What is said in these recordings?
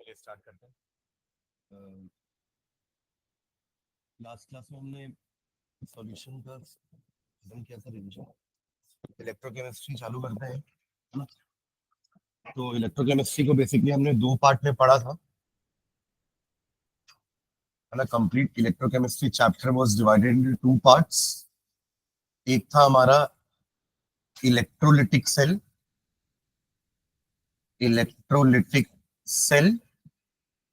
चलिए स्टार्ट करते हैं। लास्ट क्लास में हमने सॉल्यूशन का खत्म किया था, रिवीजन। इलेक्ट्रोकेमिस्ट्री चालू करते हैं, है ना। तो इलेक्ट्रोकेमिस्ट्री को बेसिकली हमने दो पार्ट में पढ़ा था, है ना। Complete electrochemistry chapter was divided into two parts. एक था हमारा इलेक्ट्रोलिटिक सेल,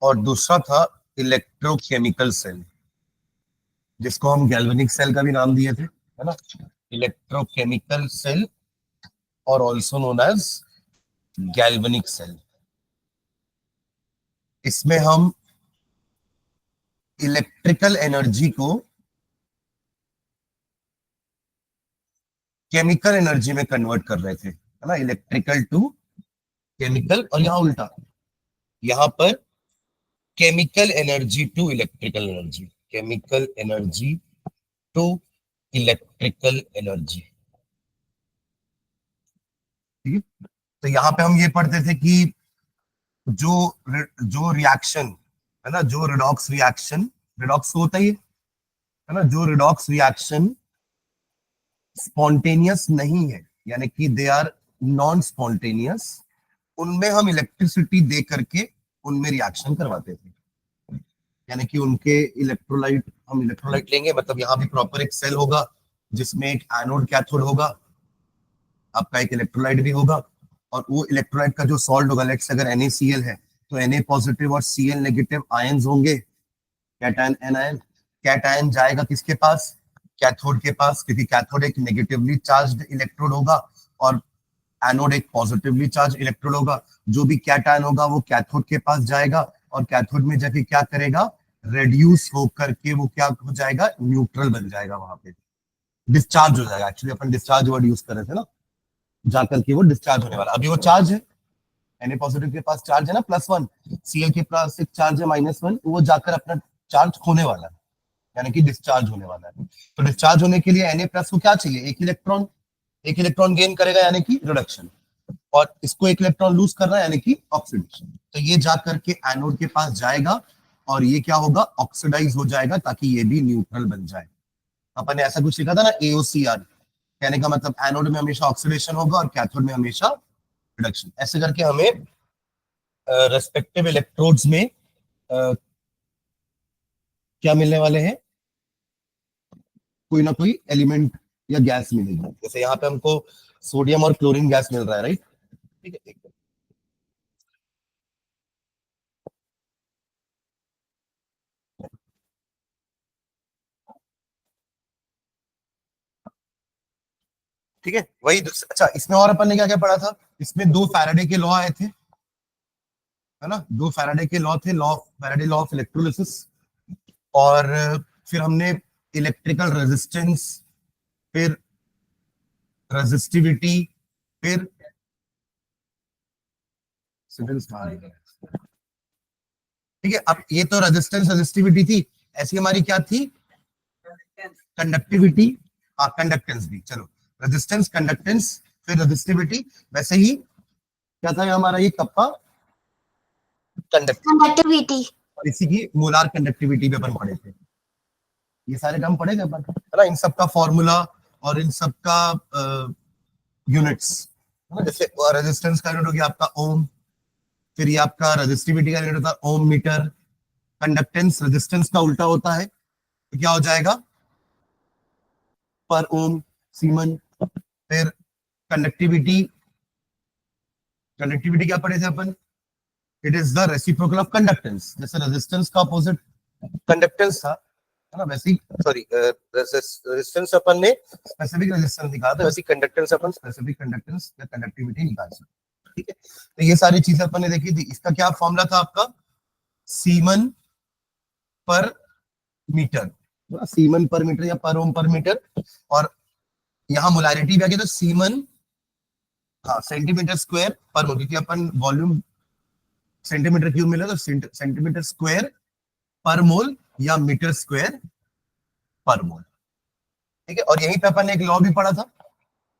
और दूसरा था इलेक्ट्रोकेमिकल सेल, जिसको हम गैल्वेनिक सेल का भी नाम दिए थे, है ना। इलेक्ट्रोकेमिकल सेल और also known as galvanic cell. इसमें हम इलेक्ट्रिकल एनर्जी को केमिकल एनर्जी में कन्वर्ट कर रहे थे, है ना। इलेक्ट्रिकल टू केमिकल, और यहां उल्टा, यहां पर chemical energy to electrical energy, chemical energy to electrical energy. ठीक है। तो यहां पे हम ये पढ़ते थे कि जो जो रिएक्शन, है ना, जो रिडॉक्स रिएक्शन, रिडॉक्स होता ही है ना, जो रिडॉक्स रिएक्शन स्पॉन्टेनियस नहीं है, यानी कि दे आर नॉन स्पॉन्टेनियस, उनमें हम इलेक्ट्रिसिटी दे करके उनमें रिएक्शन करवाते थे। यानी कि उनके इलेक्ट्रोलाइट, हम इलेक्ट्रोलाइट लेंगे, मतलब यहाँ भी प्रॉपर एक सेल होगा जिसमें एक एनोड कैथोड होगा, आपका एक इलेक्ट्रोलाइट भी होगा, और वो इलेक्ट्रोलाइट का जो सॉल्ट होगा, लेट्स अगर NaCl है तो Na पॉजिटिव और Cl नेगेटिव आयंस होंगे, कैटायन एनायन। कैटायन जाएगा किसके पास? कैथोड के पास, क्योंकि कैथोड एक नेगेटिवली चार्ज्ड इलेक्ट्रोड होगा और एनोड एक पॉजिटिवली चार्ज इलेक्ट्रोड होगा। जो भी कैटायन होगा वो कैथोड के पास जाएगा और कैथोड में जाके क्या करेगा? रेड्यूस होकर के वो क्या हो जाएगा? न्यूट्रल बन जाएगा, वहां पे डिस्चार्ज हो जाएगा। एक्चुअली अपन डिस्चार्ज वर्ड यूज कर रहे थे ना, जाकर के वो डिस्चार्ज होने वाला। अभी वो चार्ज है, Na पॉजिटिव के पास चार्ज है ना +1, Cl के पास एक चार्ज है -1, वो जाकर अपना चार्ज खोने वाला है, यानी कि डिस्चार्ज होने वाला है। तो डिस्चार्ज होने के लिए Na+ को क्या चाहिए? एक इलेक्ट्रॉन, एक इलेक्ट्रॉन गेन करेगा, यानी कि रिडक्शन, और इसको एक इलेक्ट्रॉन लूज करना है, यानी कि ऑक्सीडेशन। तो ये जा करके एनोड के पास जाएगा और ये क्या होगा? ऑक्सीडाइज हो जाएगा, ताकि ये भी न्यूट्रल बन जाए। अपन ने ऐसा कुछ लिखा था ना, AOCR, कहने का मतलब एनोड में हमेशा ऑक्सीडेशन होगा और कैथोड में हमेशा रिडक्शन। ऐसे करके हमें रेस्पेक्टिव इलेक्ट्रोड्स में क्या मिलने वाले हैं? कोई ना कोई एलिमेंट या गैस मिलेगी। जैसे यहाँ पे हमको सोडियम और क्लोरीन गैस मिल रहा है, राइट। ठीक है, ठीक है, वही। अच्छा, इसमें और अपन ने क्या क्या पढ़ा था? इसमें दो फैराडे के लॉ आए थे, है ना। दो फैराडे के लॉ थे, फैराडे लॉ ऑफ इलेक्ट्रोलिसिस, और फिर हमने इलेक्ट्रिकल रेजिस्टेंस, फिर रेजिस्टिविटी, फिर ठीक है। अब ये तो रेजिस्टेंस रेजिस्टिविटी थी, ऐसी हमारी क्या थी? कंडक्टिविटी, कंडक्टेंस भी। चलो, रेजिस्टेंस, कंडक्टेंस, फिर रेजिस्टिविटी। वैसे ही क्या था हमारा ये कप्पा? कंडक्टिविटी, और इसी की मोलार कंडक्टिविटी भी अपन पढ़े थे। ये सारे टर्म पढ़े थे अपन, है ना। इन सब का फॉर्मूला और इन सब का यूनिट्स, है ना। जैसे रेजिस्टेंस का यूनिट हो गया आपका ओम, फिर ये आपका रेजिस्टिविटी का यूनिट होता है ओम मीटर। कंडक्टेंस रेजिस्टेंस का उल्टा होता है, तो क्या हो जाएगा? पर ओम, सीमन। फिर कंडक्टिविटी, कंडक्टिविटी क्या पढ़े थे अपन? It is the reciprocal of conductance. जैसे रेजिस्टेंस का अपोजिट कंडक्टेंस था, है ना, वैसे ही, सॉरी, रेजिस्टेंस अपन ने स्पेसिफिक रेजिस्टेंस निकाला था, वैसे कंडक्टेंस अपन स्पेसिफिक कंडक्टेंस या कंडक्टिविटी निकाल सकते। ठीक है, तो ये सारी चीजें अपन ने देखी थी। इसका क्या फॉर्मूला था आपका? सीमन पर मीटर, सीमन पर मीटर या पर ओम पर मीटर। और यहाँ मोलारिटी भी आ गया, तो सीमन, हाँ, सेंटीमीटर स्क्वायर पर मोल, क्योंकि अपन वॉल्यूम सेंटीमीटर क्यूब मिला, तो सेंटीमीटर स्क्वायर पर मोल या मीटर स्क्वायर पर मोल। ठीक है, और यहीं पे अपन ने एक लॉ भी पढ़ा था,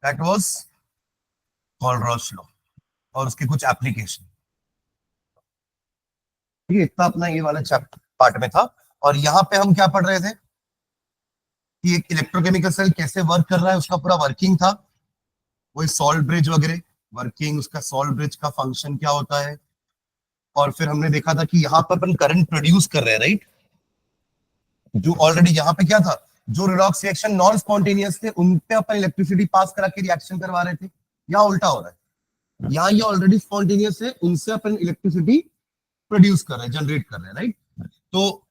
दैट वाज कॉलरॉस लॉ, और उसके कुछ एप्लीकेशन। ठीक है, इतना अपना ये वाला चैप्टर पार्ट में था। और यहाँ पे हम क्या पढ़ रहे थे कि एक इलेक्ट्रोकेमिकल सेल कैसे वर्क कर रहा है, उसका पूरा वर्किंग था, वही सॉल्ट ब्रिज वगैरह वर्किंग, उसका सॉल्ट ब्रिज का फंक्शन क्या होता है। और फिर हमने देखा था कि यहाँ पर अपन करंट प्रोड्यूस कर रहे हैं, राइट। जो ऑलरेडी यहाँ पे क्या था, जो रिडॉक्स रिएक्शन नॉन स्पॉन्टेनियस थे उन पे अपन इलेक्ट्रिसिटी पास करा के रिएक्शन करवा रहे थे, यहाँ उल्टा हो रहा है। यहाँ ये ऑलरेडी स्पॉन्टेनियस है, उनसे अपन इलेक्ट्रिसिटी प्रोड्यूस कर रहे हैं, जनरेट कर रहे हैं, राइट। तो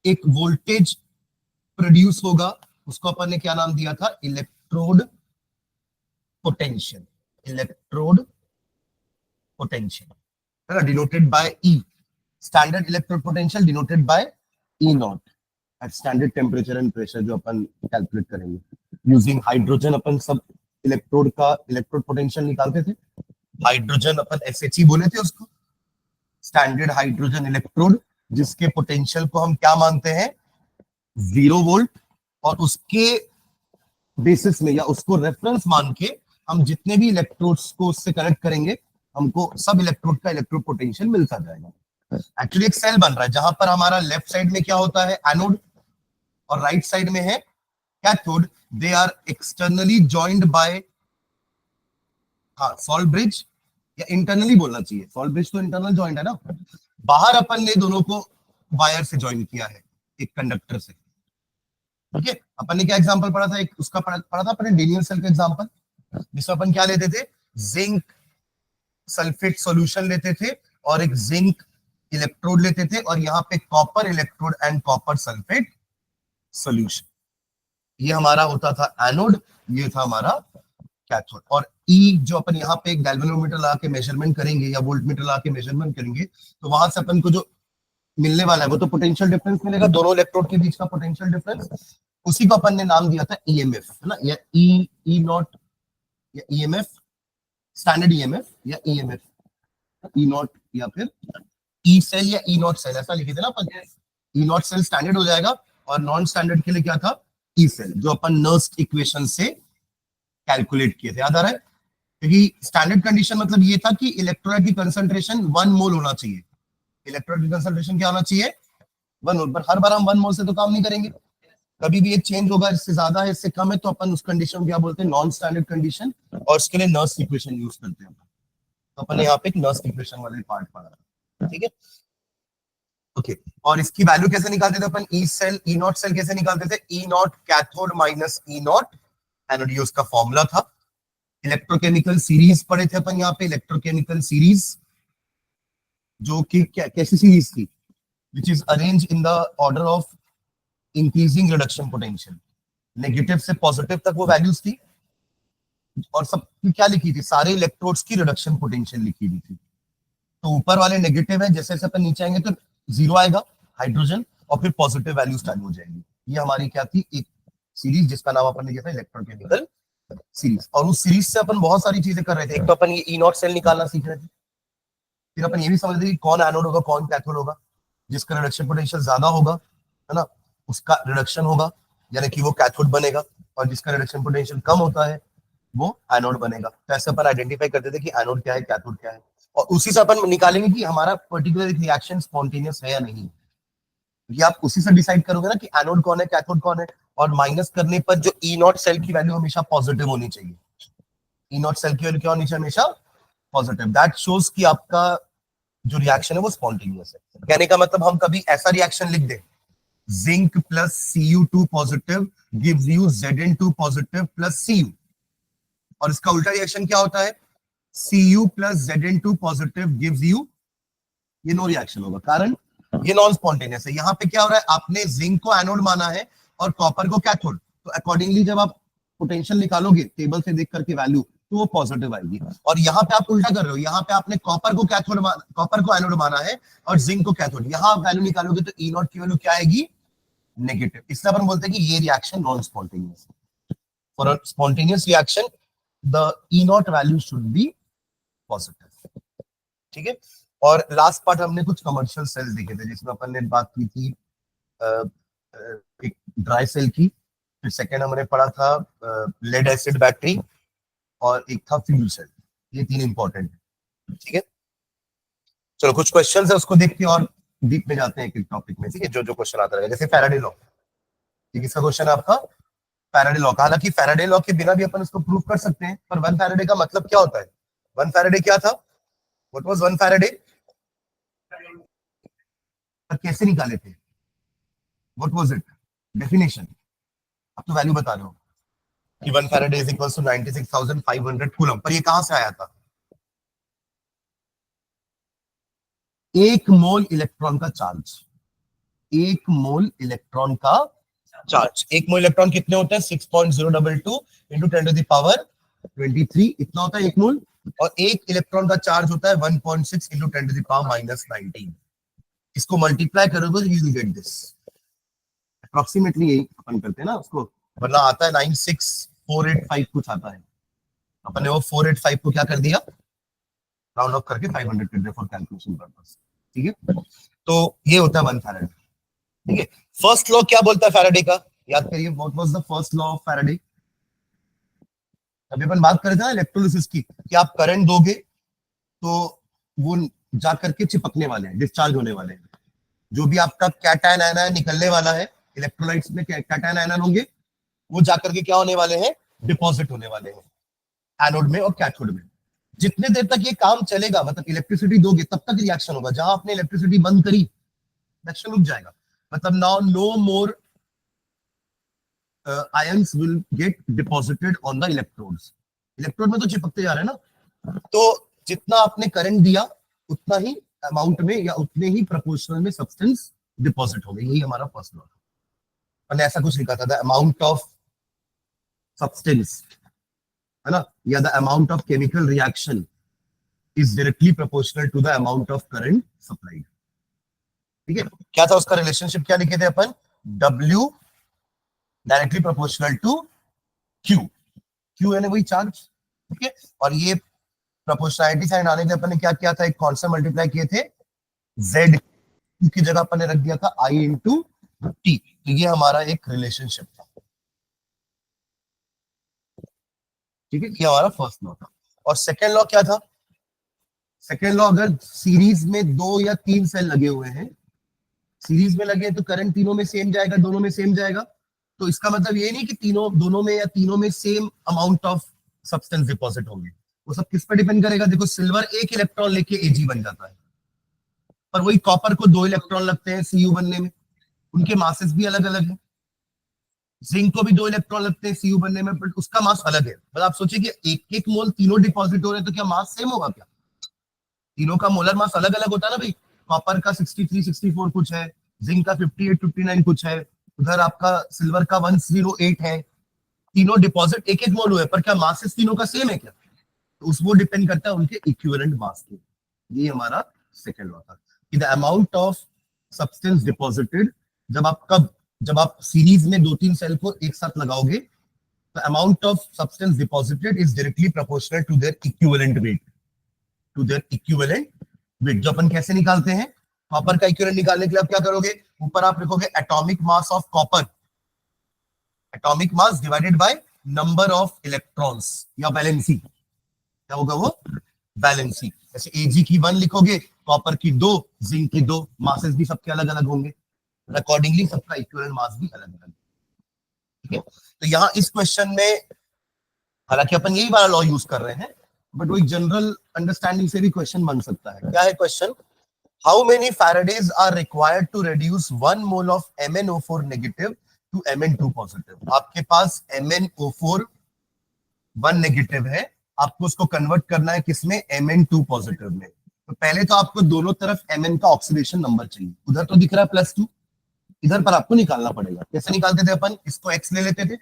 एक वोल्टेज प्रोड्यूस होगा, उसको अपन ने क्या नाम दिया था, इलेक्ट्रोड पोटेंशियल। इलेक्ट्रोड पोटेंशियल है ना, denoted by E. Standard electrode potential denoted by E not at standard temperature and pressure, जो अपन कैलकुलेट करेंगे यूजिंग हाइड्रोजन। अपन सब इलेक्ट्रोड का इलेक्ट्रोड पोटेंशियल निकालते थे, हाइड्रोजन अपन SHE बोले थे उसको, स्टैंडर्ड हाइड्रोजन इलेक्ट्रोड, जिसके पोटेंशियल को हम क्या मानते हैं, 0 वोल्ट। और उसके बेसिस में या उसको रेफरेंस मान के हम जितने भी इलेक्ट्रोड्स को उससे कनेक्ट करेंगे, हमको सब इलेक्ट्रोड का इलेक्ट्रोड पोटेंशियल मिलता जाएगा। एक्चुअली एक सेल बन रहा है जहां पर हमारा लेफ्ट साइड में क्या होता है, एनोड, और राइट साइड में है cathode. They are externally joined by, हाँ, सॉल्ट ब्रिज, या इंटरनली बोलना चाहिए, सॉल्ट ब्रिज तो इंटरनल जॉइंट है ना। बाहर अपन ने दोनों को वायर से जॉइन किया है, एक कंडक्टर से। ठीक है, अपन ने क्या एग्जांपल पढ़ा था, एक उसका पढ़ा था अपन ने, डेनियल सेल का एग्जांपल, जिसमें अपन क्या लेते थे, जिंक सल्फेट सॉल्यूशन लेते थे और एक जिंक इलेक्ट्रोड लेते थे, और यहाँ पे copper electrode and copper sulphate solution. ये हमारा होता था एनोड, ये था हमारा कैथोड। और ई जो अपन यहाँ पे एक गैल्वेनोमीटर लगा के मेजरमेंट करेंगे या वोल्टमीटर लगा के मेजरमेंट करेंगे, तो वहां से अपन को जो मिलने वाला है वो तो पोटेंशियल डिफरेंस मिलेगा, दोनों इलेक्ट्रोड के बीच का पोटेंशियल डिफरेंस। उसी को अपन ने नाम दिया था ईएमएफ, है ना, या ई नॉट या ईएमएफ, स्टैंडर्ड ईएमएफ या ईएमएफ, ई नॉट या फिर ई सेल या ई नॉट सेल, ऐसा लिखे थे ना अपन। ई नॉट सेल स्टैंडर्ड हो जाएगा, और नॉन स्टैंडर्ड के लिए क्या था, ई सेल, जो अपन नर्स्ट इक्वेशन से कैलकुलेट किए थे, याद आ रहा है। क्योंकि स्टैंडर्ड कंडीशन मतलब ये था कि इलेक्ट्रोलाइट की कंसंट्रेशन 1 मोल होना चाहिए। इलेक्ट्रोलाइट की कंसंट्रेशन क्या होना चाहिए, 1 मोल। पर हर बार हम 1 मोल से तो काम नहीं करेंगे, कभी भी एक चेंज होगा, इससे ज्यादा है इससे कम है, तो अपन उस कंडीशन क्या बोलते हैं, नॉन स्टैंडर्ड कंडीशन, और उसके लिए नर्स्ट इक्वेशन यूज करते हैं। तो अपन यहाँ पे एक नर्स्ट इक्वेशन वाले पार्ट पढ़ा, ठीक है, ओके। और इसकी वैल्यू कैसे निकालते थे अपन, E cell E not cell कैसे निकालते थे, E naught cathode minus E naught anode, ये उसका फॉर्मूला था। इलेक्ट्रोकेमिकल सीरीज पढ़े थे अपन यहाँ पे, इलेक्ट्रोकेमिकल सीरीज, जो कि कैसी सीरीज थी, which is arrange in the order of increasing reduction potential. Negative से पॉजिटिव तक वो वैल्यूज थी, और सब क्या लिखी थी, सारे इलेक्ट्रोड्स की रिडक्शन पोटेंशियल लिखी हुई थी। तो ऊपर वाले नेगेटिव है, जैसे जैसे अपन नीचे आएंगे तो 0 आएगा हाइड्रोजन, और फिर पॉजिटिव वैल्यू स्टार्ट हो जाएगी। ये हमारी क्या थी, एक सीरीज जिसका नाम अपन ने दिया था इलेक्ट्रोकेमिकल सीरीज। और उस सीरीज से अपन बहुत सारी चीजें कर रहे थे। एक तो अपन ये ई नॉट सेल निकालना सीख रहे थे, फिर अपन ये भी समझ रहे थे कौन एनोड होगा कौन कैथोड होगा, जिसका रिडक्शन पोटेंशियल ज्यादा होगा, है ना, उसका रिडक्शन होगा, यानी कि वो कैथोड बनेगा, और जिसका रिडक्शन पोटेंशियल कम होता है वो एनोड बनेगा। तो ऐसे अपन आइडेंटिफाई करते थे कि एनोड क्या है, कैथोड क्या है, और उसी से अपन निकालेंगे कि हमारा पर्टिकुलर रिएक्शन स्पॉन्टेनियस है या नहीं। ये आप उसी से डिसाइड करोगे ना कि एनोड कौन है, कैथोड कौन है। और माइनस करने पर जो ई नॉट सेल की वैल्यू हमेशा पॉजिटिव होनी चाहिए, ई नॉट सेल की वैल्यू क्या होनी चाहिए, हमेशा पॉजिटिव। दैट शोज कि आपका जो रिएक्शन है वो स्पॉन्टेनियस है। कहने का मतलब हम कभी ऐसा रिएक्शन लिख दे, zinc plus Cu2 positive gives you Zn2 positive plus Cu, और इसका उल्टा रिएक्शन क्या होता है, Cu plus Zn2 positive gives you, ये नो रिएक्शन होगा, कारण ये नॉन स्पॉन्टेनियस है। यहाँ पे क्या हो रहा है, आपने जिंक को एनोड माना है और कॉपर को कैथोड, तो अकॉर्डिंगली जब आप पोटेंशियल निकालोगे टेबल से देख करके वैल्यू, तो वो पॉजिटिव आएगी। और यहाँ पे आप उल्टा कर रहे हो, यहाँ पे आपने कॉपर को कैथोड कॉपर को एनोड माना है और जिंक को कैथोड, यहाँ आप वैल्यू निकालोगे तो ई नॉट की वैल्यू क्या आएगी, नेगेटिव। इसलिए अपन बोलते हैं कि ये रिएक्शन नॉन स्पॉन्टेनियस है। For a spontaneous reaction the E not value should be positive, ठीक है। और लास्ट पार्ट हमने कुछ कमर्शियल सेल्स देखे थे, जिसमें अपन ने बात की थी एक ड्राई सेल की, फिर सेकेंड हमने पढ़ा था लेड एसिड बैटरी, और एक था फ्यूल सेल। ये 3 इंपॉर्टेंट है, ठीक है। चलो कुछ क्वेश्चंस है उसको देखते हैं और डीप में जाते हैं एक टॉपिक में, ठीक है, जो जो क्वेश्चन आता रहेगा। जैसे फैराडे लॉ, ये किसका क्वेश्चन है आपका? फैराडे लॉ का। हालांकि फैराडे लॉ के बिना भी अपन इसको प्रूव कर सकते हैं, पर 1 फैराडे का मतलब क्या होता है? 1 फैराडे क्या था? What was 1 Faraday? कैसे निकाले थे? What was it? डेफिनेशन। अब तो वैल्यू बता रहे हो कि 1 Faraday is equals to 96,500 coulomb, पर ये कहां से आया था? 1 मोल इलेक्ट्रॉन का चार्ज, 1 मोल इलेक्ट्रॉन का चार्ज। 1 मोल इलेक्ट्रॉन कितने होते हैं? 6.022 इंटू 10 टू द पावर 23, इतना होता है 1 मोल। और 1 इलेक्ट्रॉन का चार्ज होता है 1.6 into 10 to the power minus 19। इसको मल्टीप्लाई करोगे you will get this. Approximately यही अपन करते हैं ना उसको, वरना आता है 96485 कुछ आता है, अपन ने वो 485 को क्या कर दिया, राउंड ऑफ करके 500 कर दिया फॉर कैलकुलेशन पर्पस, ठीक है। तो ये होता है 1 फैराडे, ठीक है। फर्स्ट लॉ क्या बोलता है फैराडे का? याद करिए, what was the first law of Faraday? अभी अपन बात कर रहे थे ना इलेक्ट्रोलिसिस की, कि आप करंट दोगे तो वो जा करके चिपकने वाले हैं, डिस्चार्ज होने वाले हैं। जो भी आपका कैटायन आयन निकलने वाला है, इलेक्ट्रोलाइट्स में कैटायन आयन होंगे, वो जाकर के क्या होने वाले हैं? डिपॉजिट होने वाले हैं एनोड में और कैथोड में। जितने देर तक ये काम चलेगा, मतलब इलेक्ट्रिसिटी दोगे, तब तक रिएक्शन होगा। जहां आपने इलेक्ट्रिसिटी बंद करी, रिएक्शन रुक जाएगा। मतलब now no more ions will get deposited on the electrodes. Electrode में तो चिपकते जा रहे हैं ना, तो जितना आपने करंट दिया उतना ही अमाउंट में या उतने ही प्रोपोर्शनल में सब्सटेंस डिपॉजिट हो गई। यही हमारा फर्स्ट लॉ था। मैंने ऐसा कुछ लिखा था, द अमाउंट ऑफ सब्सटेंस, है ना, या the amount of chemical reaction is directly proportional to the amount of current supplied, ठीक है। क्या था उसका रिलेशनशिप? क्या लिखे थे अपन? W directly proportional to Q। Q है वही चार्ज, ठीक है। और ये प्रोपोर्शनैलिटी साइन आने के अपन ने क्या किया था? एक कौन सा मल्टीप्लाई किए थे? Z की जगह अपन ने रख दिया था I इंटू T। तो ये हमारा एक रिलेशनशिप था, ठीक है। ये हमारा फर्स्ट लॉ था। और सेकेंड लॉ क्या था? सेकेंड लॉ, अगर सीरीज में 2 या 3 सेल लगे हुए हैं, सीरीज में लगे तो करंट तीनों में सेम जाएगा, दोनों में सेम जाएगा। तो इसका मतलब ये नहीं कि तीनों, दोनों में या तीनों में same amount of substance deposit होंगे। वो सब किस पर डिपेंड करेगा? देखो, सिल्वर 1 इलेक्ट्रॉन लेके Ag बन जाता है, पर वही कॉपर को 2 इलेक्ट्रॉन लगते हैं Cu बनने में, उनके मासेस भी अलग अलग है। जिंक को भी 2 इलेक्ट्रॉन लगते हैं Cu बनने में, बट उसका मास अलग है। मतलब आप सोचिए कि एक एक मोल तीनों डिपॉजिट हो रहे हैं, तो क्या मास सेम होगा क्या? तीनों का मोलर मास अलग अलग होता है ना भाई। कॉपर का 63 64 कुछ है, जिंक का 58 59 कुछ है, उधर आपका सिल्वर का 108 है। तीनों डिपॉजिट एक एक मोल हुए, पर क्या मासेस तीनों का सेम है क्या? तो उस वो डिपेंड करता है उनके इक्विवेलेंट मास पे। ये हमारा सेकंड लॉ था कि the amount of substance deposited, जब आप सीरीज में 2-3 सेल को एक साथ लगाओगे, the amount of substance deposited is directly proportional to their equivalent weight, जो अपन कैसे निकालते हैं? कॉपर का इक्विवेलेंट निकालने के लिए आप क्या करोगे? ऊपर आप लिखोगे atomic mass of copper, atomic mass divided by number of electrons, या वैलेंसी। क्या होगा वो? वैलेंसी। जैसे Ag की 1 लिखोगे, कॉपर की 2, जिंक की 2, मासेस भी सबके अलग अलग होंगे, अकॉर्डिंगली सबका इक्विवेलेंट मास भी अलग अलग, ठीक है। तो यहाँ इस क्वेश्चन में हालांकि अपन यही वाला लॉ यूज कर रहे हैं, बट वो एक जनरल अंडरस्टैंडिंग से भी क्वेश्चन बन सकता है। क्या है question? How many faradays are required to reduce 1 mole of MnO4 negative to Mn2 positive. आपके पास MnO4 1 नेगेटिव है, आपको उसको कन्वर्ट करना है किसमें? Mn2 पॉजिटिव में। तो पहले तो आपको दोनों तरफ Mn का ऑक्सीडेशन नंबर चाहिए। उधर तो दिख रहा है +2, इधर पर आपको निकालना पड़ेगा। कैसे निकालते थे अपन? इसको x ले लेते थे,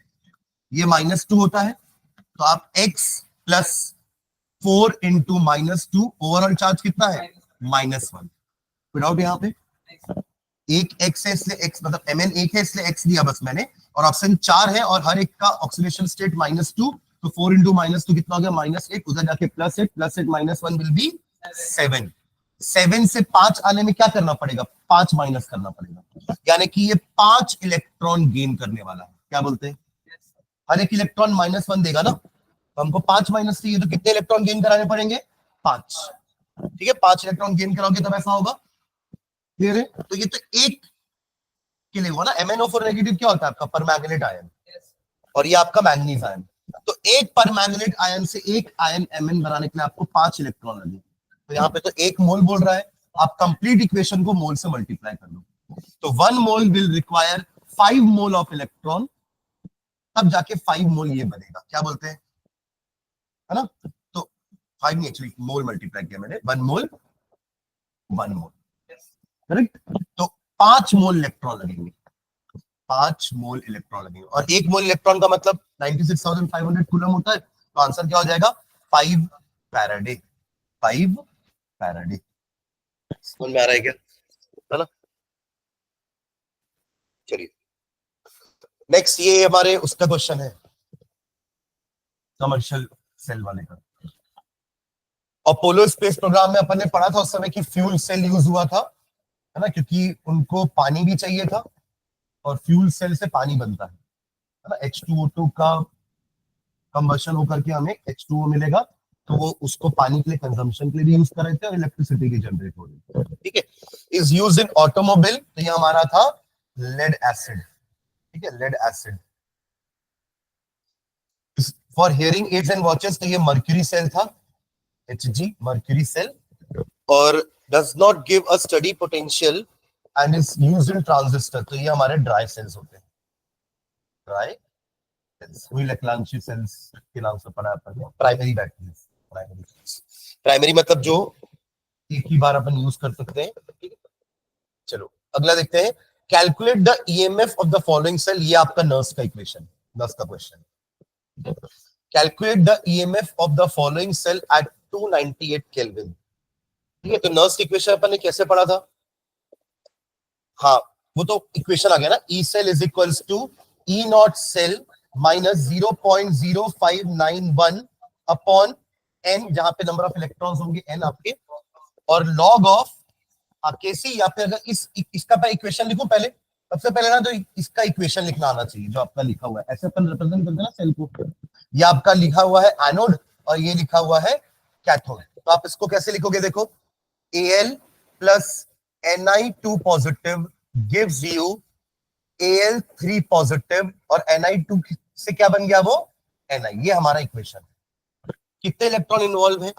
ये -2 होता है, तो आप x + 4 इंटू -2, ओवरऑल चार्ज कितना है? -1। विदाउट यहाँ पे एक x है इसलिए x, मतलब Mn 1 है इसलिए x दिया बस मैंने, और ऑप्शन 4 है और हर एक का ऑक्सीडेशन स्टेट -2, तो 4 इंटू -2 कितना हो गया? -1, उधर जाके +8 +8 -1 विल बी 7। 7 से 5 आने में क्या करना पड़ेगा? 5 माइनस करना पड़ेगा, यानी कि ये 5 इलेक्ट्रॉन गेन करने वाला है। क्या बोलते हैं? हर एक इलेक्ट्रॉन -1 देगा ना, तो हमको 5 माइनस चाहिए, तो कितने इलेक्ट्रॉन गेन कराने पड़ेंगे? 5, ठीक है। 5 इलेक्ट्रॉन गेन कराओगे तब ऐसा होगा क्लियर है? तो ये तो एक के लिए हुआ ना, MnO4 नेगेटिव क्या होता है आपका? परमैंगनेट आयन, और ये आपका मैंगनीज आयन। तो एक परमैंगनेट आयन से एक आयन Mn बनाने के लिए आपको 5 इलेक्ट्रॉन लगे। तो यहाँ पे तो 1 मोल बोल रहा है, आप कंप्लीट इक्वेशन को मोल से मल्टीप्लाई कर लो। तो 1 mole will require 5 mole of electron, तब जाके 5 मोल ये बनेगा। क्या बोलते हैं, है ना? तो 5 नहीं, एक्चुअली मोल मल्टीप्लाई किया मैंने, 1 मोल 1 मोल, करेक्ट? तो 5 मोल इलेक्ट्रॉन लगेंगे, 5 मोल इलेक्ट्रॉन लगेंगे, और 1 मोल इलेक्ट्रॉन का मतलब 96,500 कूलम होता है। तो आंसर क्या हो जाएगा? 5 फैराडे। 5 फैराडे। समझ में आ रहा है क्या? है ना? चलिए नेक्स्ट, ये हमारे उसका क्वेश्चन है, कमर्शियल सेल वाले का। अपोलो स्पेस प्रोग्राम में अपन ने पढ़ा था उस समय कि फ्यूल सेल यूज हुआ था, है ना, क्योंकि उनको पानी भी चाहिए था, और फ्यूल सेल से पानी बनता है ना, H2O2 का कंबशन होकर के हमें H2O मिलेगा, तो वो उसको पानी के लिए कंजम्पशन के लिए भी यूज कर रहे थे, और इलेक्ट्रिसिटी भी जनरेट हो रही है। ठीक है, इज यूज इन ऑटोमोबाइल, तो ये हमारा था लेड एसिड। ठीक है, lead acid. For hearing aids and watches, तो ये मर्क्यूरी सेल था, Hg, मर्क्यूरी सेल, और does not give a steady potential and is used in transistor, तो ये हमारे ड्राई सेल्स होते हैं, ड्राई सेल्स। वही लैक्लांची सेल्स के नाम से पढ़ा अपन ने, प्राइमरी बैटरीज। प्राइमरी मतलब जो एक ही बार अपन यूज कर सकते हैं। ठीक है, चलो अगला देखते हैं। Calculate the EMF of the following cell, ये आपका नर्स का इक्वेशन, नर्स का question. Calculate the EMF of the following cell at 298 kelvin. ठीक है, तो नर्स इक्वेशन अपन ने कैसे पढ़ा था? हाँ, वो तो इक्वेशन आ गया ना, E cell is equals to E not cell minus 0.0591 upon n, जहां पे नंबर ऑफ इलेक्ट्रॉन्स होंगे एन आपके, और लॉग ऑफ केसी, या फिर अगर इसका इक्वेशन लिखूं पहले, सबसे पहले ना, तो इसका इक्वेशन लिखना आना चाहिए जो आपका लिखा हुआ है, ऐसे अपन रिप्रेजेंट करते हैं ना सेल को। ये आपका लिखा हुआ है एनोड, और ये लिखा हुआ है कैथोड। तो आप इसको कैसे लिखोगे? देखो, Al plus Ni2 positive gives you Al3 positive, और Ni2 से क्या बन गया? वो Ni। ये हमारा इक्वेशन है। कितने इलेक्ट्रॉन इन्वॉल्व है?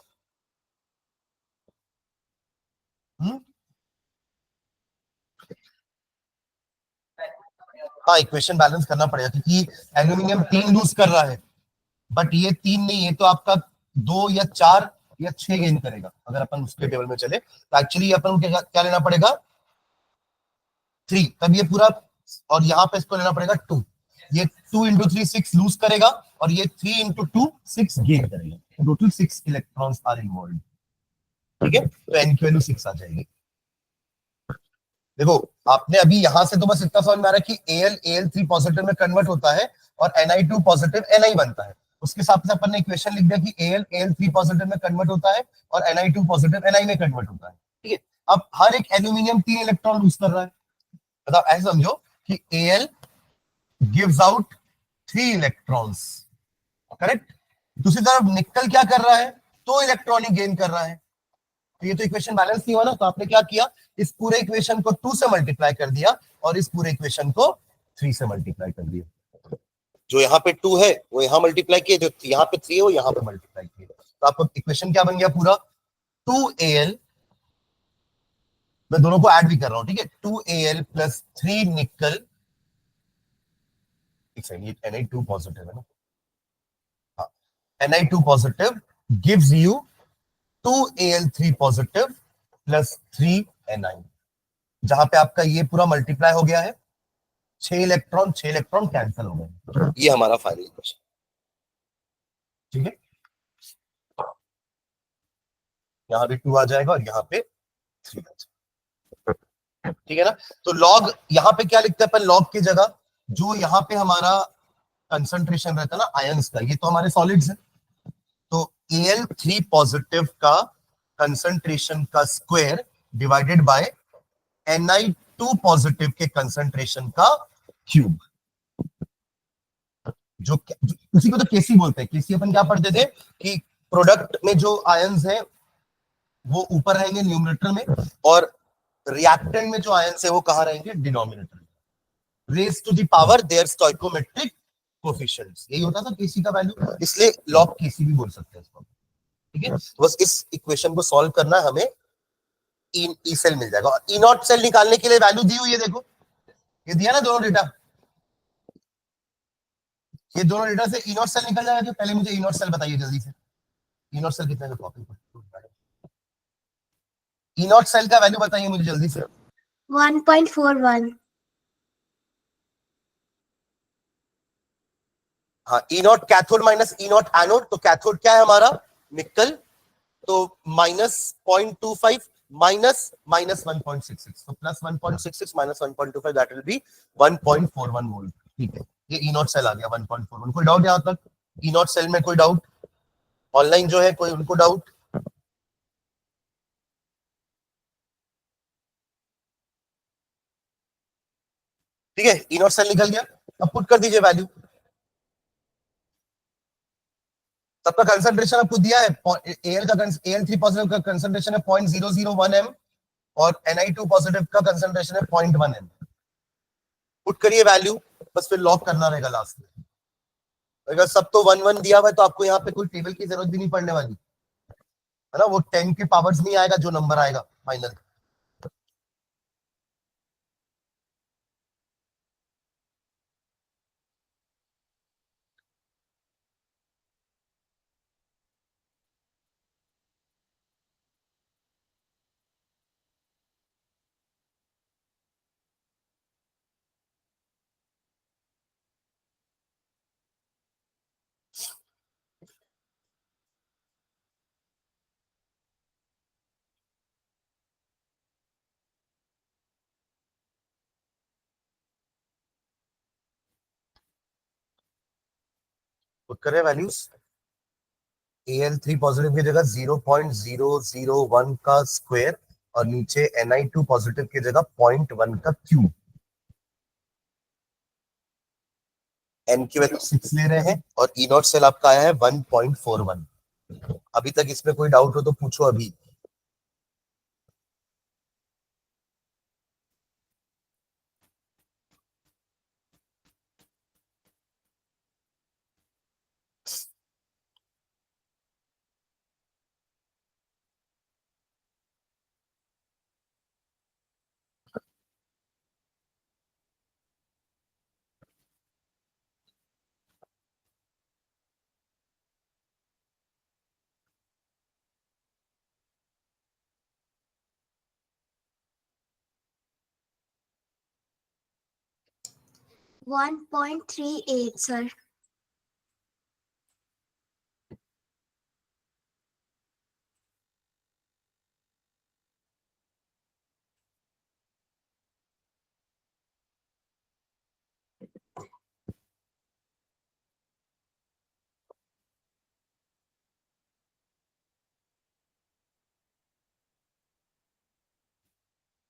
हाँ, इक्वेशन बैलेंस करना पड़ेगा, क्योंकि एल्यूमिनियम 3 लूज कर रहा है, बट ये 3 नहीं है, तो आपका 2 या 4 या 6 गेन करेगा अगर अपन उसके टेबल में चले। तो एक्चुअली अपन को क्या लेना पड़ेगा? 3, तब ये पूरा, और यहाँ पे इसको लेना पड़ेगा 2। ये 2 इंटू 3 6 लूज करेगा, और ये 3 इंटू 2 6 गेन करेगा। Total 6 electrons are involve. ठीक है, तो एन की वैल्यू 6 आ जाएगी। देखो, आपने अभी यहां से तो बस इतना समझ में आ रहा है कि Al3 पॉजिटिव में कन्वर्ट होता है, और Ni2 पॉजिटिव Ni बनता है। उसके साथ अपन ने इक्वेशन लिख दिया कि Al3 पॉजिटिव में कन्वर्ट होता है, और Ni2 पॉजिटिव Ni में कन्वर्ट होता है। ठीक है, अब हर एक एल्यूमिनियम 3 इलेक्ट्रॉन लूज कर रहा है, मतलब ऐसे समझो कि Al gives out 3 electrons, correct. दूसरी तरफ निकल क्या कर रहा है? 2 इलेक्ट्रॉन ही गेन कर रहा है। तो ये तो इक्वेशन बैलेंस नहीं हुआ ना, तो आपने क्या किया? इस पूरे इक्वेशन को 2 से मल्टीप्लाई कर दिया, और इस पूरे इक्वेशन को 3 से मल्टीप्लाई कर दिया। जो यहाँ पे 2 है वो यहाँ मल्टीप्लाई किए, जो यहाँ पे 3 है वो यहाँ पे मल्टीप्लाई किए, तो आपका इक्वेशन क्या बन गया पूरा? 2Al, मैं दोनों को ऐड भी कर रहा हूं, ठीक है, 2Al प्लस 3 निकल, Ni2 पॉजिटिव है ना, हाँ, Ni2 positive gives you 2Al3 positive plus 3 Ni, जहां पे आपका ये पूरा मल्टीप्लाई हो गया है, 6 इलेक्ट्रॉन कैंसिल हो गए। ये हमारा फाइनल इक्वेशन। ठीक है, यहां पे 2 आ जाएगा, और यहाँ पे 3 आ जाएगा। ठीक है ना? तो लॉग, यहाँ पे क्या लिखते हैं अपन लॉग की जगह? जो यहाँ पे हमारा कंसंट्रेशन रहता है ना आयंस का, ये तो हमारे सॉलिड्स है, तो Al3 पॉजिटिव का कंसंट्रेशन का square divided by Ni2 positive के कंसंट्रेशन का क्यूब। जो उसी को तो केसी बोलते हैं। केसी अपन क्या पढ़ते थे कि प्रोडक्ट में जो आयंस है वो ऊपर रहेंगे न्यूमरेटर में, और रिएक्टेंट में जो आयंस है वो कहां रहेंगे, denominator. Raise to the power their stoichiometric coefficients, यही होता था केसी का वैल्यू, इसलिए लॉग केसी भी बोल सकते हैं इसको। ठीक है, बस इस इक्वेशन को सॉल्व करना है हमें, ई सेल मिल जाएगा। और ई नॉट सेल निकालने के लिए वैल्यू दी हुई है, देखो ये दिया ना दोनों डेटा, ये दोनों डेटा से ई नॉट सेल निकल जाएगा। तो पहले मुझे ई नॉट सेल बताइए जल्दी से, ई नॉट सेल कितने का कॉपी, ई नॉट सेल का वैल्यू बताइए मुझे जल्दी से। 1.41। हाँ, E naught cathode minus E naught anode, तो कैथोड क्या है हमारा, निकल, तो -0.25 माइनस -1.66, तो +1.66 -1.25 दैट विल बी 1.41 वोल्ट। ठीक है, ये ई नॉट सेल आ गया 1.41। कोई डाउट यहां तक, ई नॉट सेल में कोई डाउट, ऑनलाइन जो है कोई उनको डाउट? ठीक है, ई नॉट सेल निकल गया, अब पुट कर दीजिए वैल्यू। सबका कंसंट्रेशन आपको दिया है, एल का Al3 पॉजिटिव का कंसंट्रेशन है 0.001 m और Na2 पॉजिटिव का कंसंट्रेशन है 0.1 m। पुट करिए वैल्यू, बस फिर लॉक करना रहेगा लास्ट में। अगर सब तो 1 1 दिया हुआ है तो आपको यहाँ पे कोई टेबल की जरूरत भी नहीं पड़ने वाली है ना, वो 10 के पावर्स नहीं आएगा जो नंबर आएगा फाइनल। पुट करें वैल्यूज, Al3 पॉजिटिव की जगह 0.001 का स्क्वायर और नीचे Na2 पॉजिटिव की जगह 0.1 का क्यूब। n की वैल्यू 6 ले रहे हैं और ई नॉट सेल आपका आया है 1.41। अभी तक इसमें कोई डाउट हो तो पूछो अभी। One 1.38 sir.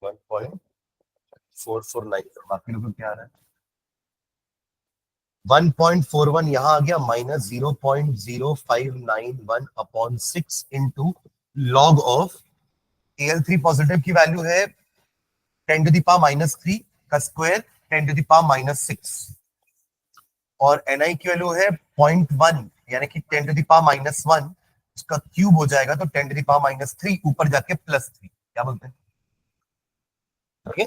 वन पॉइंट 449, बाकी लोगों को क्या आ रहा है, 1.41 यहां आ गया, -0.0591 upon 6 into log of Al3 positive की वैल्यू है 10⁻³ का स्क्वायर 10⁻⁻6 और Ni की वैल्यू है 0.1 यानी कि 10⁻⁻1, उसका क्यूब हो जाएगा तो 10⁻³ ऊपर जाके +3, क्या बोलते हैं, ओके,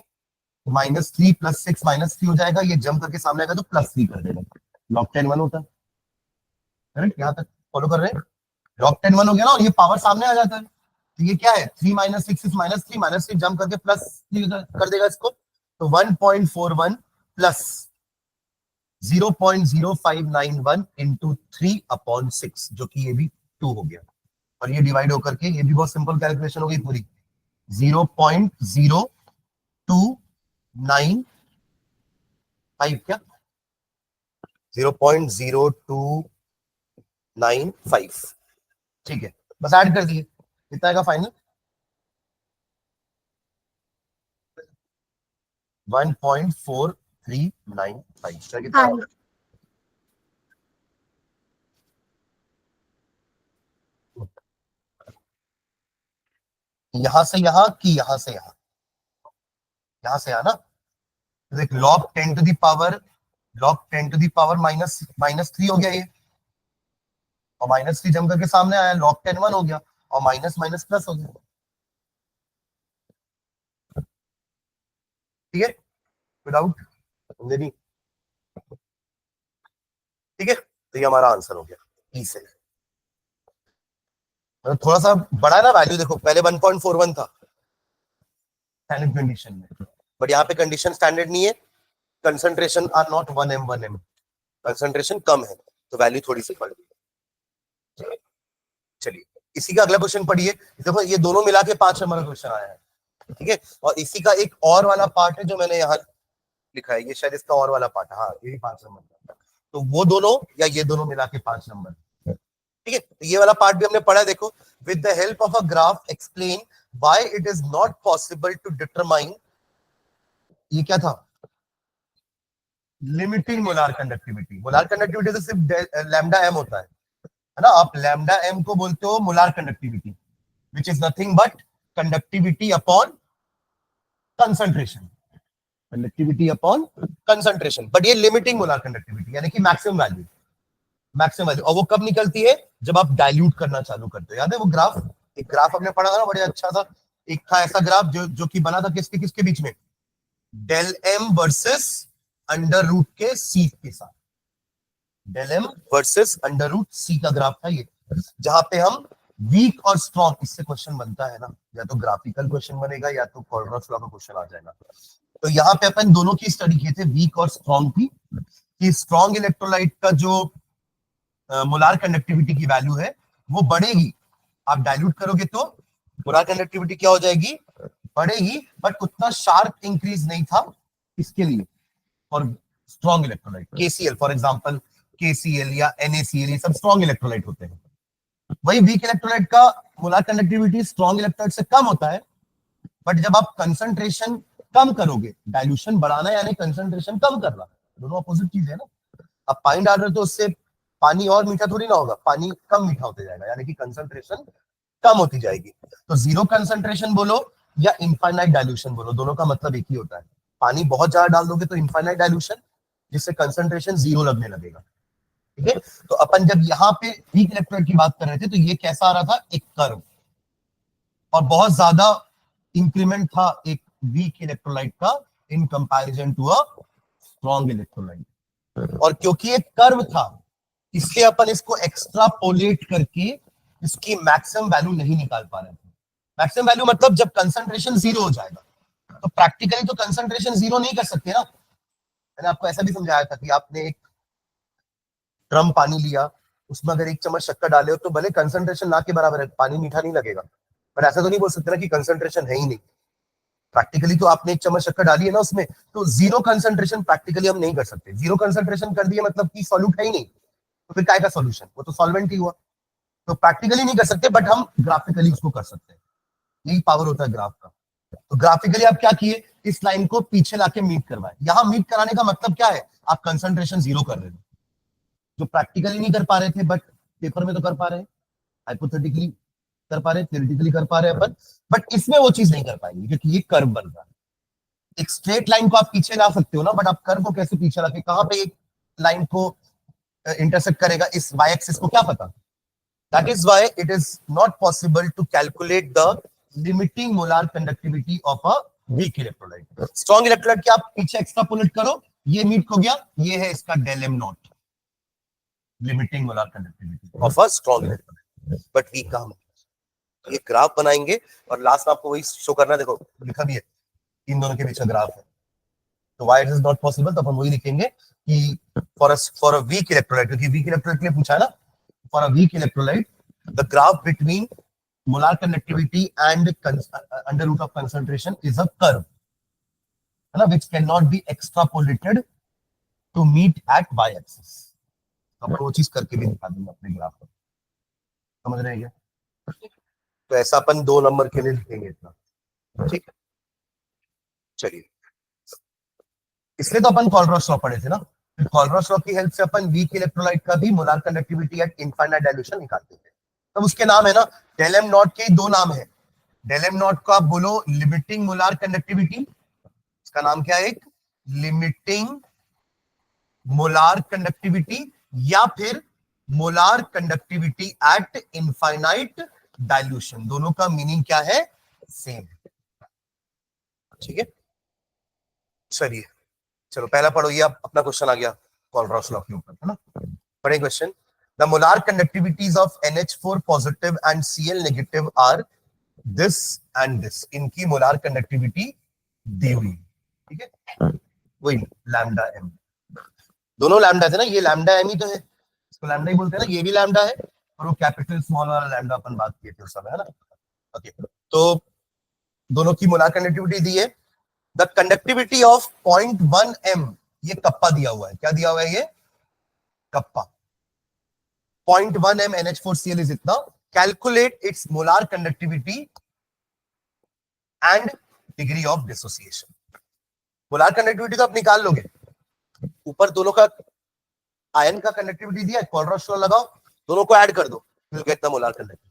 -3 +6 -3 हो जाएगा, ये जंप करके सामने आएगा तो +3 कर देगा, लॉग 10 1 होता है। करेक्ट, यहाँ तक फॉलो कर रहे हैं, लॉग 10 1 हो गया ना, और ये पावर सामने आ जाता है, तो ये क्या है 3 -6 -3 -3 जंप करके +3 कर देगा इसको, तो 1.41 प्लस 0.0591 इंटू 3/6 जो कि ये भी 2 हो गया, और ये डिवाइड होकर के ये भी बहुत सिंपल कैलकुलेशन हो गई पूरी, 0.0295 क्या 0.0295, ठीक है, बस ऐड कर दिए, कितना आएगा फाइनल 1.4395 कितना हाँ। होगा? यहां से यहां कि यहां से यहां, यहां से आना, तो देख log 10 to the power minus 3 हो गया ये, और माइनस 3 जम करके सामने आया, log 10 1 हो गया, और माइनस माइनस प्लस हो गया। ठीक है, विदाउट नहीं, ठीक है, तो ये हमारा आंसर हो गया ई से। मतलब थोड़ा सा बड़ा है ना वैल्यू, देखो पहले 1.41 था स्टैंडर्ड कंडीशन में, बट यहाँ पे कंडीशन स्टैंडर्ड नहीं है, concentration are not 1m, concentration कम है, तो वैल्यू थोड़ी सी बढ़ गई। चलिए इसी का अगला क्वेश्चन पढ़िए। देखो ये दोनों मिला के 5 नंबर का क्वेश्चन आया है, ठीक है, और इसी का एक और वाला पार्ट है जो मैंने यहाँ लिखा है, ये शायद इसका और वाला पार्ट है, हाँ ये भी 5 नंबर का, तो वो दोनों या ये दोनों मिला के 5 नंबर, ठीक है। तो ये वाला पार्ट भी हमने पढ़ा है, देखो with the help of a graph explain why it is not possible to determine, ये क्या था, limiting molar conductivity. Molar conductivity तो सिर्फ लैम्डा एम होता है ना, आप लैम्डा एम को बोलते हो molar conductivity, which is nothing but conductivity upon concentration, conductivity upon concentration, but ये लिमिटिंग मोलार कंडक्टिविटी यानी कि मैक्सिमम वैल्यू, मैक्सिमम वैल्यू, और वो कब निकलती है, जब आप डाइल्यूट करना चालू करते हो। याद है वो ग्राफ, एक ग्राफ हमने पढ़ा था ना, बड़े अच्छा था, एक था ऐसा ग्राफ जो कि बना था किसके किसके बीच में, del M versus under root के सी के साथ, del M versus under root C का ग्राफ था ये, जहां पे हम वीक और स्ट्रॉन्ग, इससे क्वेश्चन बनता है ना, या तो ग्राफिकल क्वेश्चन बनेगा या तो कोलब्रुक लॉ का क्वेश्चन आ जाएगा। तो यहाँ पे अपन दोनों की स्टडी किए थे, वीक और स्ट्रॉन्ग की, कि स्ट्रॉन्ग इलेक्ट्रोलाइट का जो मोलार कंडक्टिविटी की वैल्यू है वो बढ़ेगी, आप डाइल्यूट करोगे तो मोलार कंडक्टिविटी क्या हो जाएगी, बढ़ेगी, बट उतना शार्प इंक्रीज नहीं था इसके लिए, और strong electrolyte KCL for example, KCL या एनएसीएल ये सब स्ट्रॉन्ग इलेक्ट्रोलाइट होते हैं। वही वीक इलेक्ट्रोलाइट का मोलार कंडक्टिविटी स्ट्रॉन्ग इलेक्ट्रोलाइट से कम होता है, बट जब आप कंसंट्रेशन कम करोगे, डाइल्यूशन बढ़ाना यानी कंसंट्रेशन कम करना, दोनों अपोजिट चीज है ना, अब पानी डाल रहे हो तो उससे पानी और मीठा थोड़ी ना होगा, पानी कम मीठा होते जाएगा, यानी कि कंसंट्रेशन कम होती जाएगी। तो जीरो कंसंट्रेशन बोलो या इनफाइनाइट डाइल्यूशन बोलो, दोनों का मतलब एक ही होता है, पानी बहुत ज्यादा डाल दोगे तो इनफाइनाइट डाइल्यूशन, जिससे कंसंट्रेशन जीरो लगने लगेगा, ठीक है। तो अपन जब यहाँ पे वीक इलेक्ट्रोलाइट की बात कर रहे थे तो ये कैसा आ रहा था, एक कर्व, और बहुत ज्यादा इंक्रीमेंट था एक वीक इलेक्ट्रोलाइट का in comparison to a strong electrolyte, और क्योंकि एक कर्व था इसलिए अपन इसको एक्स्ट्रापोलेट करके इसकी मैक्सिमम वैल्यू नहीं निकाल पा रहे थे। मैक्सिमम वैल्यू मतलब जब कंसंट्रेशन जीरो हो जाएगा, तो प्रैक्टिकली तो कंसंट्रेशन जीरो नहीं कर सकते ना, मैंने आपको ऐसा भी समझाया था कि आपने एक ड्रम पानी लिया, उसमें अगर 1 चम्मच शक्कर डाले हो तो भले कंसंट्रेशन ना के बराबर है, पानी मीठा नहीं लगेगा, पर ऐसा तो नहीं बोल सकते ना कि कंसंट्रेशन है ही नहीं। प्रैक्टिकली तो आपने 1 चम्मच शक्कर डाली है ना उसमें, तो जीरो कंसंट्रेशन प्रैक्टिकली हम नहीं कर सकते, जीरो कंसंट्रेशन कर दिया मतलब कि सॉल्यूट है ही नहीं, तो फिर काय का सॉल्यूशन, वो तो सॉल्वेंट ही हुआ, तो प्रैक्टिकली नहीं कर सकते, बट हम ग्राफिकली उसको कर सकते हैं, यही पावर होता है ग्राफ का। तो ग्राफिकली आप क्या किए, इस लाइन को पीछे लाके मीट करवाए, यहां मीट कराने का मतलब क्या है, आप कंसंट्रेशन जीरो कर रहे हो, जो प्रैक्टिकली नहीं कर पा रहे थे बट पेपर में तो कर पा रहे हैं, हाइपोथेटिकली कर पा रहे हैं, थ्योरेटिकली कर पा रहे हैं अपन, बट इसमें वो चीज नहीं कर पाएंगे क्योंकि ये कर्व बन रहा है। एक स्ट्रेट लाइन को आप पीछे ला सकते हो ना, बट आप कर्व को कैसे पीछे लाके, कहां पे एक लाइन को इंटरसेक्ट करेगा इस वाई एक्सिस को क्या पता। That is why it is not possible to calculate the limiting molar conductivity of a weak electrolyte. Strong electrolyte के आप पीछे एक्स्ट्रापोलेट करो, ये मीट हो गया, ये है इसका del m naught, limiting molar conductivity of a strong electrolyte, but weak का हम ये ग्राफ बनाएंगे और लास्ट में आपको वही शो करना, देखो लिखा भी है इन दोनों के बीच का ग्राफ है, तो why it is not possible, तो अपन वही लिखेंगे कि फॉर अ वीक इलेक्ट्रोलाइट, क्योंकि वीक इलेक्ट्रोलाइट के लिए पूछा है ना, for a weak electrolyte the graph between molar conductivity and under root of concentration is a curve, है ना, which cannot be extrapolated to meet at y axis। तो अपन वो चीज करके भी दिखा देंगे अपने ग्राफ पर, समझ रहे हैं क्या, तो ऐसा अपन 2 नंबर के लिए लिखेंगे इतना, ठीक है। चलिए इसलिए तो अपन कोलब्रुक लॉ पढ़े थे ना, कोलब्रुक लॉ की हेल्प से अपन वीक इलेक्ट्रोलाइट का भी molar conductivity eight infinite dilution निकालते थे। तो उसके नाम है ना, डेल एम नॉट के 2 नाम है, डेल एम नॉट को आप बोलो लिमिटिंग मोलार कंडक्टिविटी, इसका नाम क्या है? एक लिमिटिंग मोलार कंडक्टिविटी या फिर molar conductivity eight infinite dilution. दोनों का मीनिंग क्या है? सेम। ठीक है, चलिए चलो पहला पढ़ो, ये अपना क्वेश्चन आ गया कोलरॉस लॉ के ऊपर, है ना। पढ़े question. The molar conductivities of NH4 positive and Cl negative are this and this. इनकी मोलार कंडक्टिविटी दी हुई, ठीक है, वही लैम्डा एम। दोनों लैम्डा थे ना, ये लैम्डा एम ही तो है, इसको लैम्डा ही बोलते हैं ना, ये भी लैम्डा है, और वो कैपिटल स्मॉल वाला लैम्डा अपन बात किए थे उस समय, है ना। ओके, तो दोनों की मोलार कंडक्टिविटी दी है। द कंडक्टिविटी ऑफ 0.1 m, ये कप्पा दिया हुआ है। क्या दिया हुआ है? ये कप्पा। 0.1 m NH4Cl इज इतना। Calculate its molar conductivity and degree of dissociation. Molar conductivity तो आप निकाल लोगे, ऊपर दोनों का आयन का कंडक्टिविटी दिया है, कोलरॉस लॉ लगाओ, दोनों को ऐड कर दो, फिर कितना मोलार कंडक्टिविटी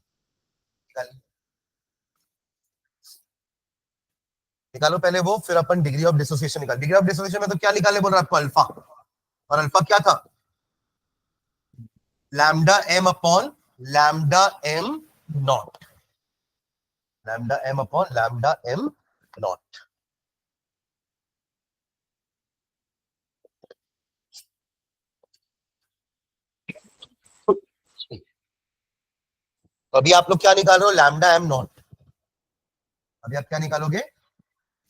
निकालो पहले वो, फिर अपन डिग्री ऑफ डिसोसिएशन निकाल। डिग्री ऑफ डिसोसिएशन में तो क्या निकाले बोल रहा आपको? अल्फा। और अल्फा क्या था? Lambda M upon lambda M naught. Lambda M upon lambda M naught. तो अभी आप लोग क्या निकाल रहे हो? Lambda M naught. अभी आप क्या निकालोगे?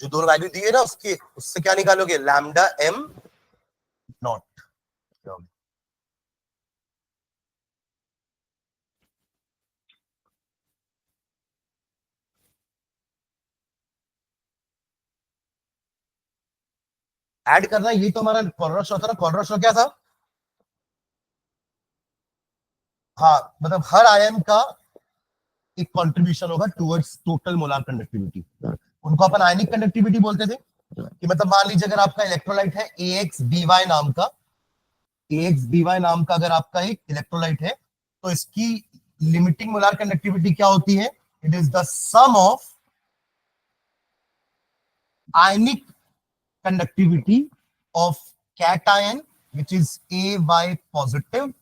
जो दो वैल्यू दी है ना उसकी, उससे क्या निकालोगे? Lambda am not. ऐड करना, ये तो हमारा कोलरॉस लॉ था ना। कोलरॉस लॉ क्या था? हाँ, मतलब हर आयन का एक कंट्रीब्यूशन होगा टुवर्ड्स टोटल मोलार कंडक्टिविटी। उनको अपन आयनिक कंडक्टिविटी बोलते थे, कि मतलब मान लीजिए अगर आपका इलेक्ट्रोलाइट है AXBY नाम का, AXBY नाम का अगर आपका एक इलेक्ट्रोलाइट है, तो इसकी लिमिटिंग मोलार कंडक्टिविटी क्या होती है? It is the sum of ionic conductivity of cation which is AY positive,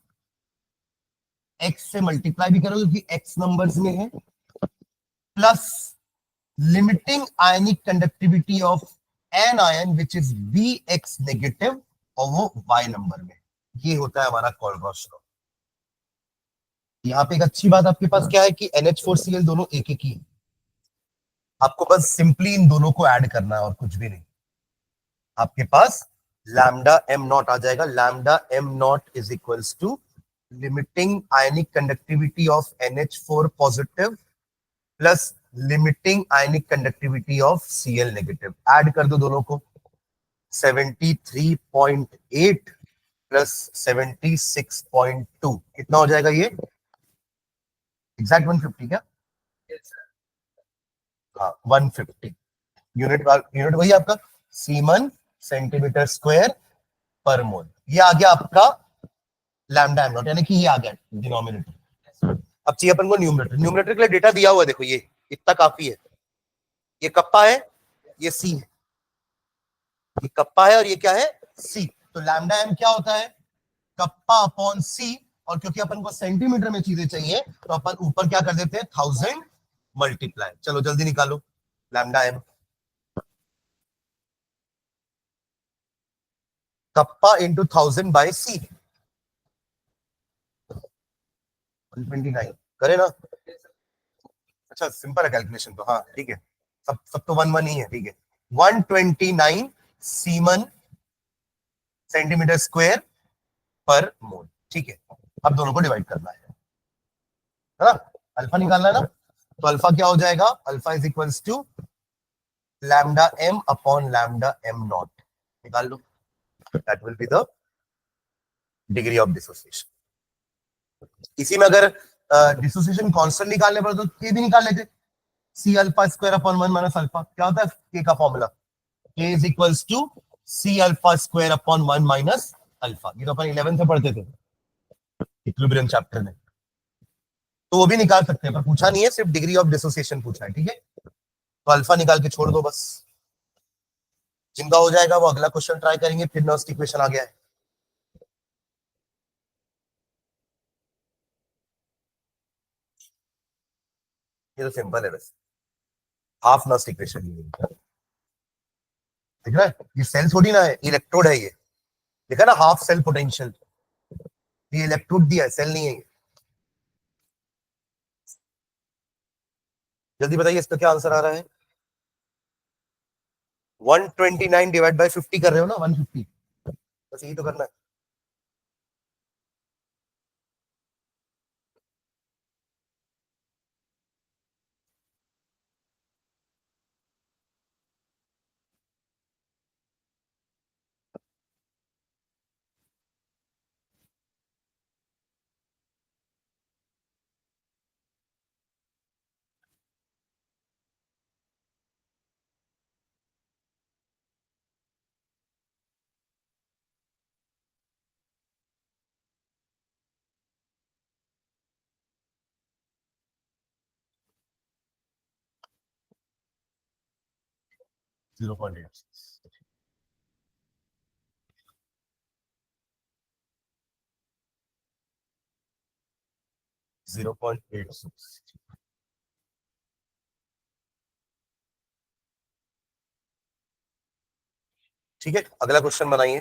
X से मल्टीप्लाई भी करोगे क्योंकि X नंबर्स में है, plus limiting ionic conductivity of an anion which is BX negative, और वो Y नंबर में। ये होता है हमारा कोलरॉस लॉ। यहाँ पे एक अच्छी बात आपके पास क्या है कि NH4Cl दोनों एक एक ही है, आपको बस सिंपली इन दोनों को ऐड करना है और कुछ भी नहीं। आपके पास लैम्डा एम नॉट आ जाएगा। Lambda M naught is equals to limiting ionic conductivity of NH4 positive plus limiting ionic conductivity of Cl negative. Add कर दो दोनों को, 73.8 प्लस 76.2 कितना हो जाएगा? ये एग्जैक्ट 150 क्या? हाँ 150। यूनिट वही आपका सीमन सेंटीमीटर स्क्वायर पर मोल। ये आ गया आपका लैम्डा एम नॉट, यानी कि ये आ गया डिनोमिनेटर। अब चाहिए अपन को न्यूमरेटर। न्यूमरेटर के लिए डेटा दिया हुआ है, देखो ये इतना काफी है। ये कप्पा है, ये सी है, ये कप्पा है और ये क्या है? सी। तो लैम्डा एम क्या होता है? कप्पा अपॉन सी। और क्योंकि अपन को सेंटीमीटर में चीजें चाहिए, तो अपन ऊपर क्या कर देते हैं? 1000 मल्टीप्लाई। चलो जल्दी निकालो lambda M. Kappa into 1000 by C, 129 करे ना। अच्छा सिंपल है कैलकुलेशन तो, हाँ ठीक है, सब तो 1 1 ही है, ठीक है। 129 सीमन सेंटीमीटर स्क्वायर पर मोल, ठीक है। अब दोनों को डिवाइड करना है ना, अल्फा निकालना है ना। तो अल्फा क्या हो जाएगा? Alpha is equals to lambda M upon lambda M naught. निकाल लो, that will be the degree of dissociation. इसी में अगर डिसोसिएशन कांस्टेंट निकालने पर तो के भी निकाल लेते। C alpha square upon 1 minus alpha. क्या होता है के का formula? K is equals to C alpha square upon 1 minus alpha. ये तो अपन 11 से पढ़ते थे इक्विलिब्रियम चैप्टर में, तो वो भी निकाल सकते हैं, पर पूछा नहीं है, सिर्फ डिग्री ऑफ डिसोसिएशन पूछा है, ठीक है। तो अल्फा निकाल के छोड़ दो बस। जिनका हो जाएगा वो अगला क्वेश्चन ट्राई करेंगे, फिर नर्स इक्वेशन आ गया है। ये तो सिंपल है बस, हाफ नर्स इक्वेशन। दिख रहा है, ये सेल थोड़ी ना है, इलेक्ट्रोड है ये। देखा ना, हाफ सेल पोटेंशियल, ये इलेक्ट्रोड दिया है, सेल नहीं है ये। जल्दी बताइए इसका क्या आंसर आ रहा है। 129 डिवाइड बाय 50 कर रहे हो ना, 150, बस यही तो करना है। Zero point eight, 0.86। ठीक है, अगला क्वेश्चन बनाइए।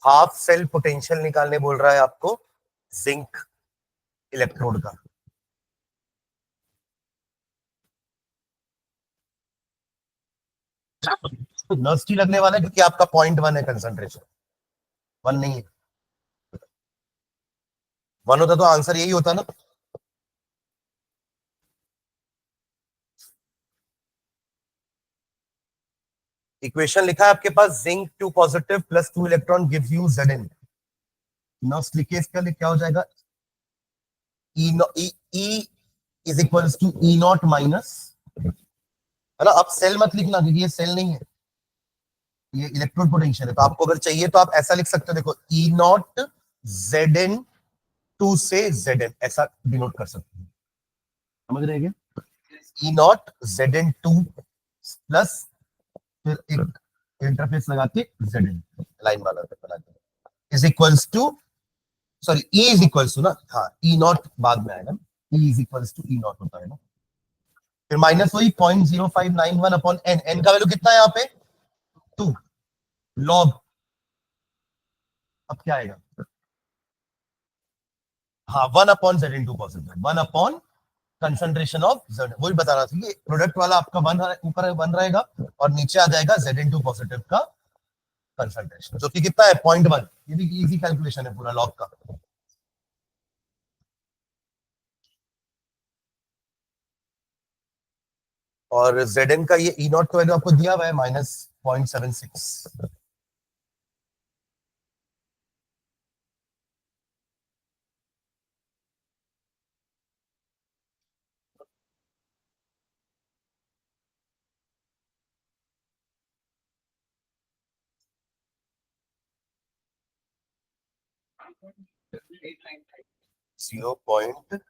हाफ सेल पोटेंशियल निकालने बोल रहा है आपको जिंक इलेक्ट्रोड का। नर्सरी लगने वाला है क्योंकि आपका 0.1 है कंसंट्रेशन, 1 नहीं है। 1 होता तो आंसर यही होता ना। इक्वेशन लिखा है आपके पास, zinc 2 positive plus 2 electron gives you Zn। Nernst लिखिए, इसका लिए क्या हो जाएगा, E is equals to E naught minus, है ना। अब सेल मत लिखना क्योंकि ये सेल नहीं है, ये इलेक्ट्रोड पोटेंशियल है। तो आपको अगर चाहिए तो आप ऐसा लिख सकते हो, देखो ई नॉट Zn 2 से Zn, ऐसा डिनोट कर सकते हैं। समझ रहे हैं क्या, ई नॉट Zn 2 प्लस फिर एक इंटरफेस लगा के Zn लाइन वाला बना के is equals to, sorry E is equals to ना, हाँ ई नॉट बाद में आएगा, E is equals to E naught होता है ना। फिर माइनस वही 0.0591 अपॉन एन, एन का वैल्यू कितना है यहाँ पे 2 लॉग। अब क्या आएगा, हाँ 1 upon Zn2 positive, 1 upon concentration of Z, वही बता रहा था कि प्रोडक्ट वाला आपका 1 ऊपर 1 रहेगा और नीचे आ जाएगा Zn2 पॉजिटिव का कंसंट्रेशन, जो कि कितना है 0.1। ये भी इजी कैलकुलेशन है पूरा लॉग का। और Zn का ये ई नॉट का वैल्यू आपको दिया हुआ है -0.76। जीरो पॉइंट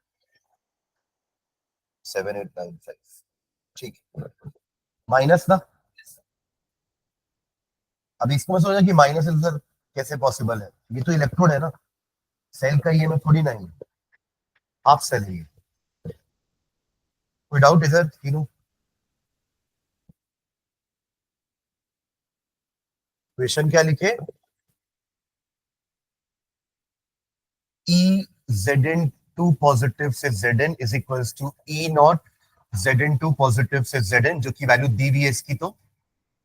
7895, ठीक है, माइनस ना। अब इसको मैं सोचा कि माइनस इधर कैसे पॉसिबल है, ये तो इलेक्ट्रोड है ना, सेल का ये में थोड़ी नहीं, हाफ सेल है ये। कोई डाउट इधर तीनों, क्वेश्चन क्या लिखे, ई Zn2 पॉजिटिव से Zn is equals to E naught Zn2 positive से Zn, जो की वैल्यू दी हुई है इसकी, तो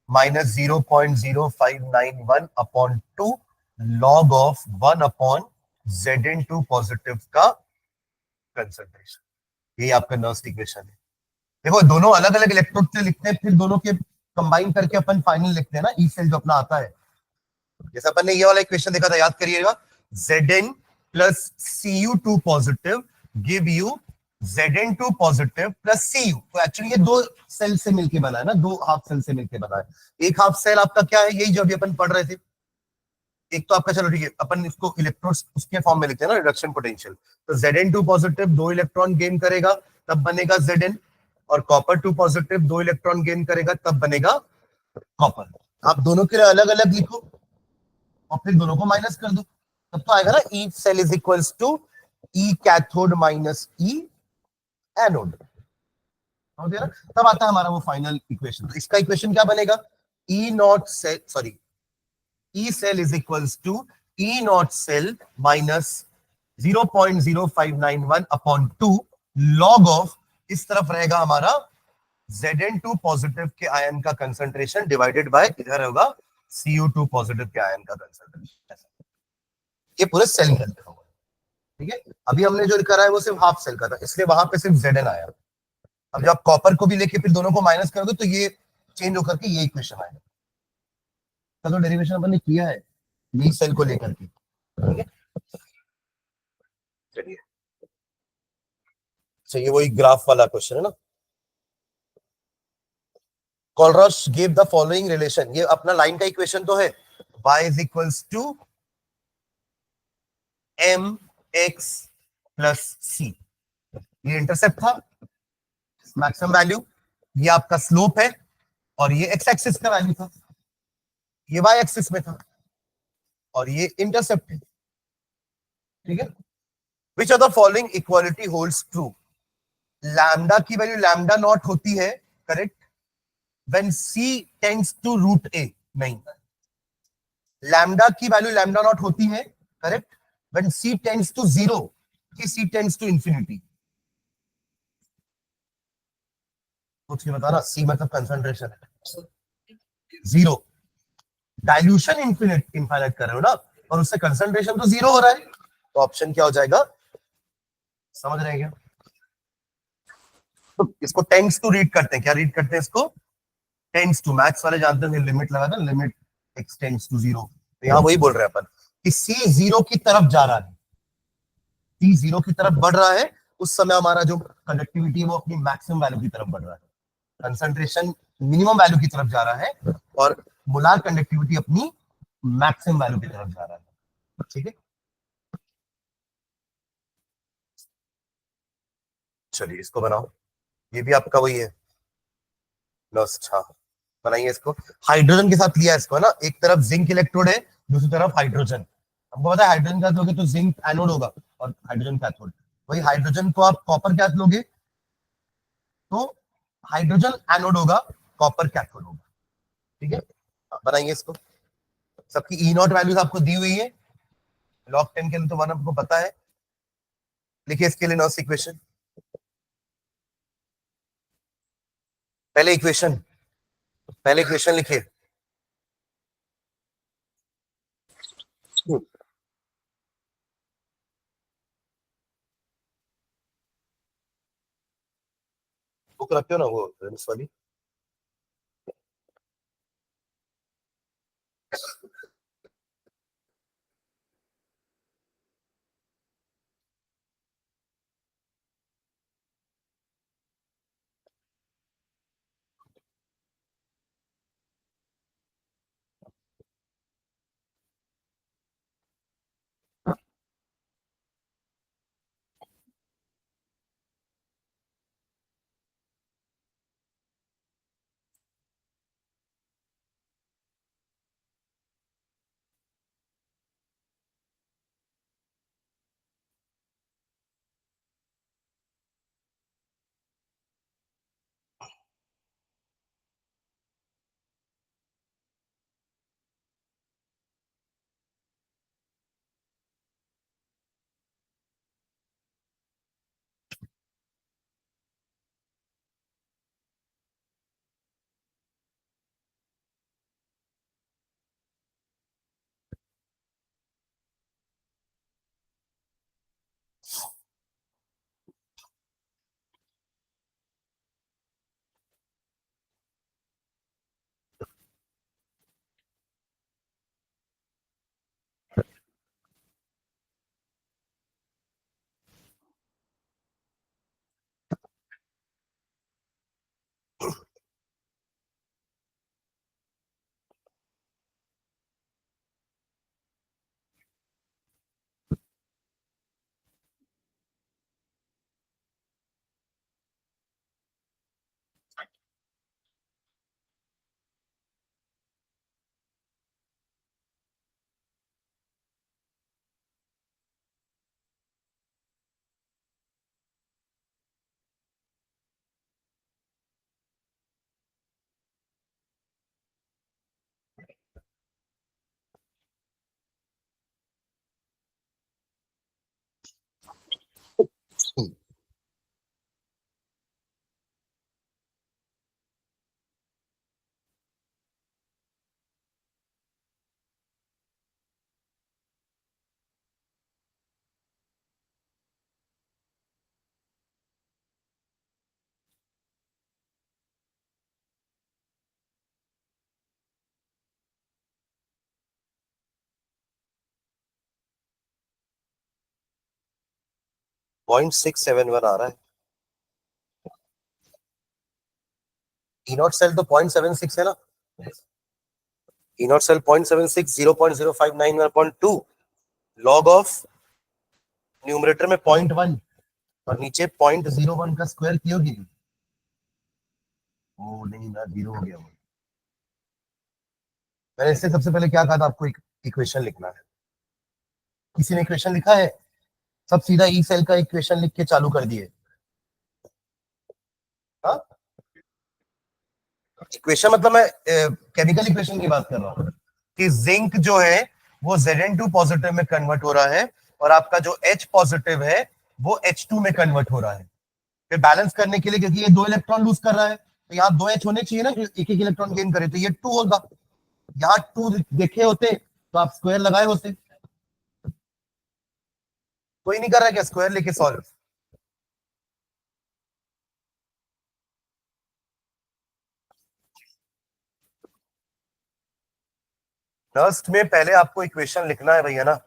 -0.0591 upon 2 log of 1 upon Zn2 positive का कंसंट्रेशन। यही आपका नर्स इक्वेशन है। देखो दोनों अलग अलग इलेक्ट्रोड से लिखते हैं, फिर दोनों के कंबाइन करके अपन फाइनल लिखते हैं ना, ई सेल जो अपना आता है। जैसा अपन ने ये वाला इक्वेशन देखा था, याद करिएगा, Zn plus Cu2 positive give you Zn2 positive plus Cu। तो एक्चुअली ये दो सेल से मिलके बना है ना, दो हाफ सेल से मिलके बना है। एक हाफ सेल आपका क्या है, यही जो अभी अपन पढ़ रहे थे। एक तो आपका, चलो ठीक है, अपन इसको इलेक्ट्रॉन्स उसके फॉर्म में लिखते हैं ना, रिडक्शन पोटेंशियल। तो Zn2 पॉजिटिव 2 इलेक्ट्रॉन गेन करेगा तब बनेगा Zn, और कॉपर 2 पॉजिटिव 2 इलेक्ट्रॉन गेन करेगा तब बनेगा कॉपर। आप दोनों के लिए अलग अलग लिखो और फिर दोनों को माइनस कर दो, तब तो आएगा ना E cell is equals to E cathode minus E anode. तब आता है हमारा वो फाइनल इक्वेशन। तो इसका इक्वेशन क्या बनेगा, E not cell, sorry, E cell is equals to E not cell minus 0.0591 upon 2 log of, इस तरफ रहेगा हमारा Zn2 पॉजिटिव के आयन का कंसंट्रेशन डिवाइडेड बाय इधर होगा Cu2 पॉजिटिव के आयन का कंसंट्रेशन। ये पूरे सेल में लिखा हुआ है, ठीक है। अभी हमने जो करा है वो सिर्फ हाफ सेल का था, इसलिए वहां पे सिर्फ Zn आया। अब जब आप कॉपर को भी लेके फिर दोनों को माइनस कर दो तो ये चेंज होकर के ये इक्वेशन आएगा। तो डेरिवेशन अपन ने किया है ये सेल को लेकर के, ठीक है। चलिए, ये वही ग्राफ वाला क्वेश्चन है ना। Kohlrausch give the following relation, ये अपना लाइन का इक्वेशन तो है, y is equals to M X plus C, ये इंटरसेप्ट था, मैक्सिमम वैल्यू, ये आपका स्लोप है, और ये एक्स एक्सिस का वैल्यू था, ये वाई एक्सिस में था, और ये इंटरसेप्ट है, ठीक है। Which of the following equality holds true, lambda की वैल्यू लैम्डा नॉट होती है, correct, when C tends to root A, नहीं, लैम्डा की वैल्यू लैम्डा नॉट होती है, correct, when C tends to zero, कि सी टेंड्स टू इंफिनिटी। कुछ नहीं बता रहा, सी मतलब कंसंट्रेशन है, जीरो, डाइल्यूशन इनफाइनाइट कर रहे हो ना, और उससे कंसंट्रेशन तो जीरो हो रहा है, तो ऑप्शन क्या हो जाएगा, समझ रहे हैं क्या। तो इसको टेंड्स टू रीड करते हैं, क्या रीड करते हैं इसको, टेंड्स टू, मैथ्स वाले जानते हैं, लिमिट लगा था, limit x tends to zero, तो यहाँ वही बोल रहे हैं अपन कि सी जीरो की तरफ जा रहा है, सी जीरो की तरफ बढ़ रहा है, उस समय हमारा जो कंडक्टिविटी है वो अपनी मैक्सिमम वैल्यू की तरफ बढ़ रहा है, कंसंट्रेशन मिनिमम वैल्यू की तरफ जा रहा है, और मोलार कंडक्टिविटी अपनी मैक्सिमम वैल्यू की तरफ जा रहा है, ठीक है। चलिए इसको बनाओ, ये भी आपका वही है लॉस्ट, हाँ बनाइए इसको। हाइड्रोजन के साथ लिया इसको ना, एक तरफ जिंक इलेक्ट्रोड है, दूसरी तरफ हाइड्रोजन, हमको पता है हाइड्रोजन कैथ लोगे तो जिंक एनोड होगा और हाइड्रोजन कैथोड, वही हाइड्रोजन को आप कॉपर कैथ लोगे तो हाइड्रोजन एनोड होगा, कॉपर कैथोड होगा, ठीक है। बनाइए इसको, सबकी ई नॉट वैल्यूज आपको दी हुई है, लॉग 10 के लिए तो वन आपको पता है, लिखिए इसके लिए नॉस इक्वेशन, पहले इक्वेशन, पहले इक्वेशन लिखिए, बुक रखते हो ना वो इस वाली, 0.671 आ रहा है। ई नॉट सेल तो 0.76 है ना, E not cell 0.76, 0.0591/2 log of numerator में 0.1 और नीचे 0.01 का स्क्वायर कियोगी। ओ नहीं ना, जीरो हो गया वो। मैंने इससे सबसे पहले क्या कहा था आपको, एक इक्वेशन लिखना है। किसी ने इक्वेशन लिखा है? सब सीधा ई सेल का इक्वेशन लिख के चालू कर दिए। हाँ, इक्वेशन मतलब मैं केमिकल इक्वेशन की बात कर रहा हूँ कि जिंक जो है वो Zn2 पॉजिटिव में कन्वर्ट हो रहा है और आपका जो H पॉजिटिव है वो H2 में कन्वर्ट हो रहा है। फिर बैलेंस करने के लिए, क्योंकि ये 2 इलेक्ट्रॉन लूज कर रहा है तो यहाँ 2H होने चाहिए ना, एक एक इलेक्ट्रॉन गेन करे, तो ये 2 होगा। यहाँ 2 देखे होते तो आप स्क्वायर लगाए होते। कोई नहीं कर रहा क्या स्क्वायर लेके सॉल्व? फर्स्ट में पहले आपको इक्वेशन लिखना है भैया ना।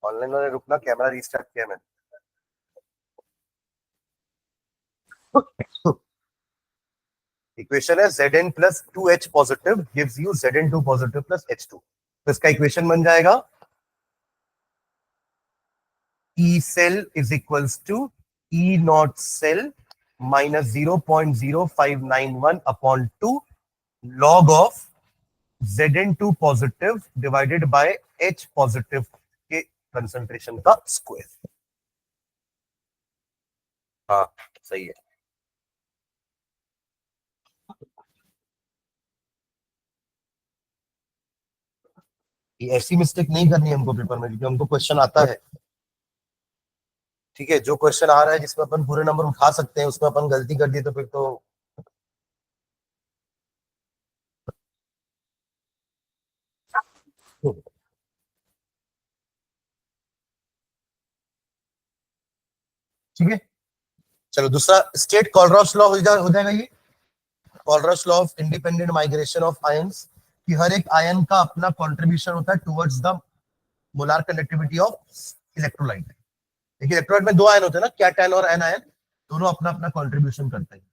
ऑनलाइन वाले रुकना, कैमरा रीस्टार्ट किया मैंने। इक्वेशन है Zn plus 2H positive gives you Zn2 positive plus H2। तो इसका इक्वेशन बन जाएगा E cell is equals to E naught cell minus 0.0591/2 log of Zn2 positive divided by H positive के concentration का square. हाँ सही है। ये ऐसी मिस्टेक नहीं करनी है हमको पेपर में, क्योंकि हमको क्वेश्चन आता है। ठीक है, जो क्वेश्चन आ रहा है जिसमें अपन पूरे नंबर उठा सकते हैं उसमें अपन गलती कर दी तो फिर तो ठीक है। चलो दूसरा, स्टेट कॉलरॉस लॉ हो जाएगा ये। Kohlrausch law of independent migration of ions, कि हर एक आयन का अपना कंट्रीब्यूशन होता है towards the molar conductivity of electrolyte. देखिए इलेक्ट्रोलाइट में 2 आयन होते हैं ना, कैटायन और एनायन, दोनों अपना अपना कंट्रीब्यूशन करते हैं।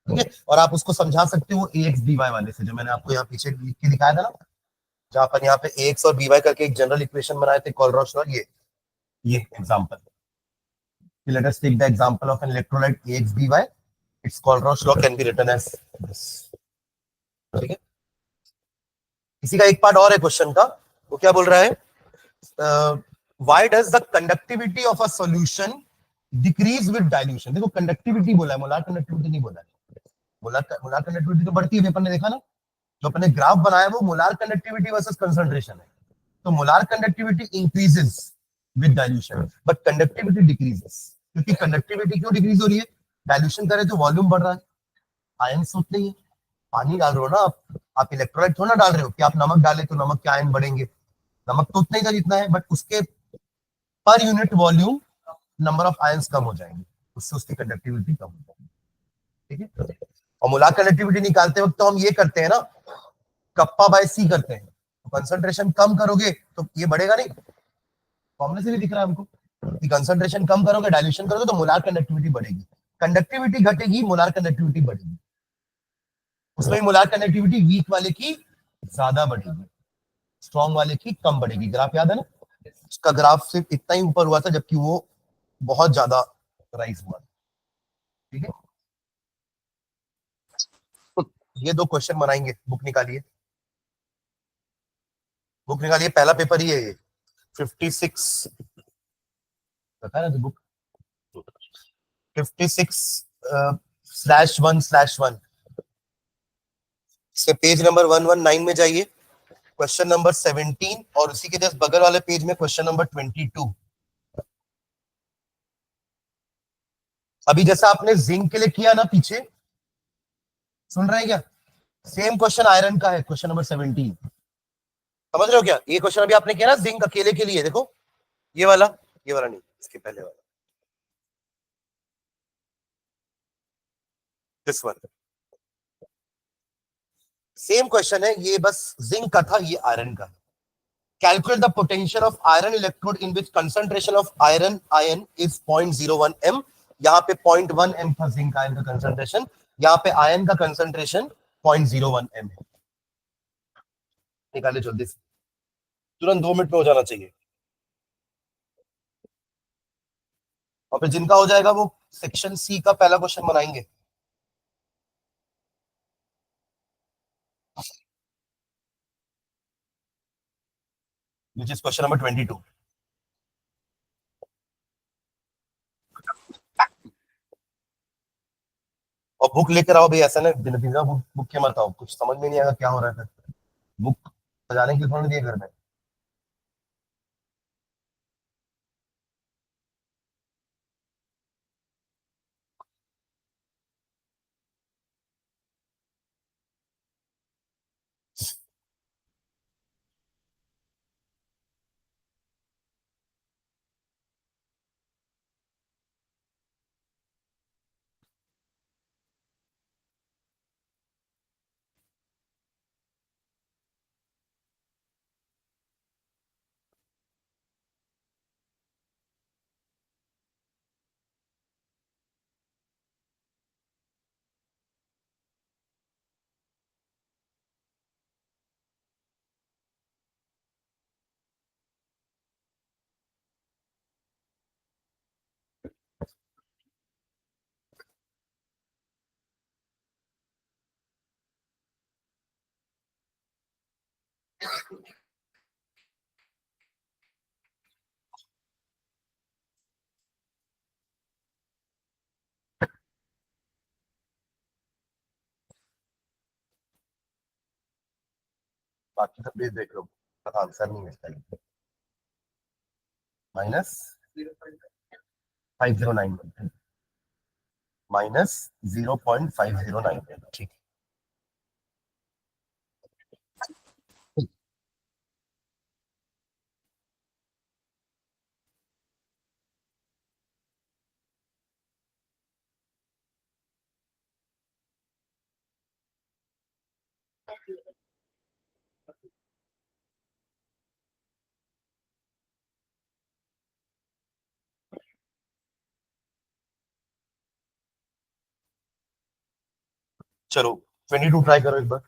ठीक है, और आप उसको समझा सकते हो AX BY वाले से, जो मैंने आपको यहाँ पीछे लिख के दिखाया था ना, जहां पर यहाँ पे AX और BY करके एक जनरल इक्वेशन बनाए थे कॉलरॉस लॉ। ये example, let us take the example of an electrolyte AXBY. Its Colruyt law can be written as this. ठीक है, इसी का एक पार्ट और है क्वेश्चन का, वो क्या बोल रहा है? Why does the conductivity of a solution decrease with dilution. देखो कंडक्टिविटी बोला है, मोलार कंडक्टिविटी नहीं बोला है। मोलार कंडक्टिविटी तो बढ़ती है, पेपर ने देखा ना, जो अपने ग्राफ बनाया वो मोलार कंडक्टिविटी वर्सेस कंसंट्रेशन है। तो molar conductivity increases with dilution but conductivity decreases. क्योंकि कंडक्टिविटी क्यों डिक्रीज हो रही है? डाइल्यूशन करे तो वॉल्यूम बढ़ रहा है, आयंस उतने ही है। पानी डाल रहे हो ना आप इलेक्ट्रोलाइट थोड़ा डाल रहे हो कि आप नमक डाले तो नमक के आयन बढ़ेंगे। नमक तो उतना ही था जितना है, बट उसके पर unit volume number of ions कम हो जाएंगे, उससे उसकी कंडक्टिविटी कम हो जाएगी। ठीक है, और मोलार कंडक्टिविटी निकालते वक्त तो हम ये करते हैं ना, कप्पा बाय सी करते हैं। कंसंट्रेशन कम करोगे तो ये बढ़ेगा नहीं, फॉर्मूले से भी दिख रहा है हमको कि कंसंट्रेशन कम करोगे, डाइल्यूशन करोगे तो मोलार कंडक्टिविटी बढ़ेगी। कंडक्टिविटी घटेगी, मोलार कंडक्टिविटी बढ़ेगी। उसमें मोलार कंडक्टिविटी वीक वाले की ज्यादा बढ़ेगी, स्ट्रॉन्ग वाले की कम बढ़ेगी। ग्राफ याद है ना, उसका ग्राफ सिर्फ इतना ही ऊपर हुआ था जबकि वो बहुत ज्यादा राइज हुआ। ठीक है, तो ये 2 क्वेश्चन बनाएंगे। बुक निकालिए, बुक निकालिए, पहला पेपर ही है ये 56, पता है ना बुक 56/1/1 से पेज नंबर 119 में जाइए, क्वेश्चन नंबर 17 और उसी के जस्ट बगल वाले पेज में क्वेश्चन नंबर 22। अभी जैसा आपने जिंक के लिए किया ना पीछे, सुन रहे हैं क्या? सेम क्वेश्चन आयरन का है, क्वेश्चन नंबर 17। समझ रहे हो क्या? ये क्वेश्चन अभी आपने किया ना जिंक अकेले के लिए, देखो ये वाला, ये वाला नहीं, इसके पहले वाला, दिस वन। सेम क्वेश्चन है ये, बस जिंक का था, ये आयरन का। Calculate the potential of iron electrode in which concentration of iron ion is 0.01 m। यहाँ पे 0.1 m था जिंक आयन का कंसंट्रेशन, यहाँ पे आयन का कंसंट्रेशन 0.01 m है। निकाले जल्दी से, तुरंत 2 मिनट में हो जाना चाहिए। और फिर जिनका हो जाएगा वो सेक्शन सी का पहला क्वेश्चन बनाएंगे। Which is question number 22। और बुक लेकर आओ भाई, ऐसा ना बिना बिना बुक के मत आओ, कुछ समझ में नहीं आएगा क्या हो रहा है। बुक बजाने के लिए थोड़ी दिए घर में। बाकी सब प्लीज देख लो, आंसर नहीं है इसका। माइनस 509, माइनस 0.509, ठीक। चलो 22 ट्राई करो एक बार।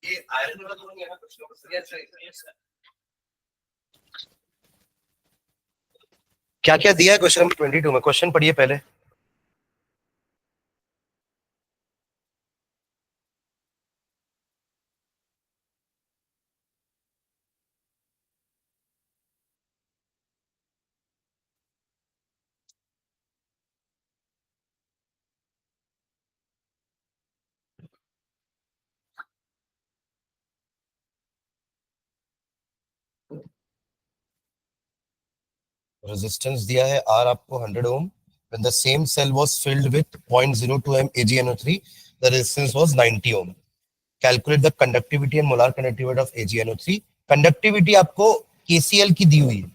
ये आयरन वाला तो नहीं है ना कुछ क्या क्या दिया है क्वेश्चन नंबर 22 में? क्वेश्चन पढ़िए पहले। रेजिस्टेंस दिया है R आपको 100 ओम, when the same cell was filled with 0.02 m AgNO3 the resistance was 90 ohm. Calculate the conductivity and molar conductivity of AgNO3. Conductivity आपको KCl की दी हुई है,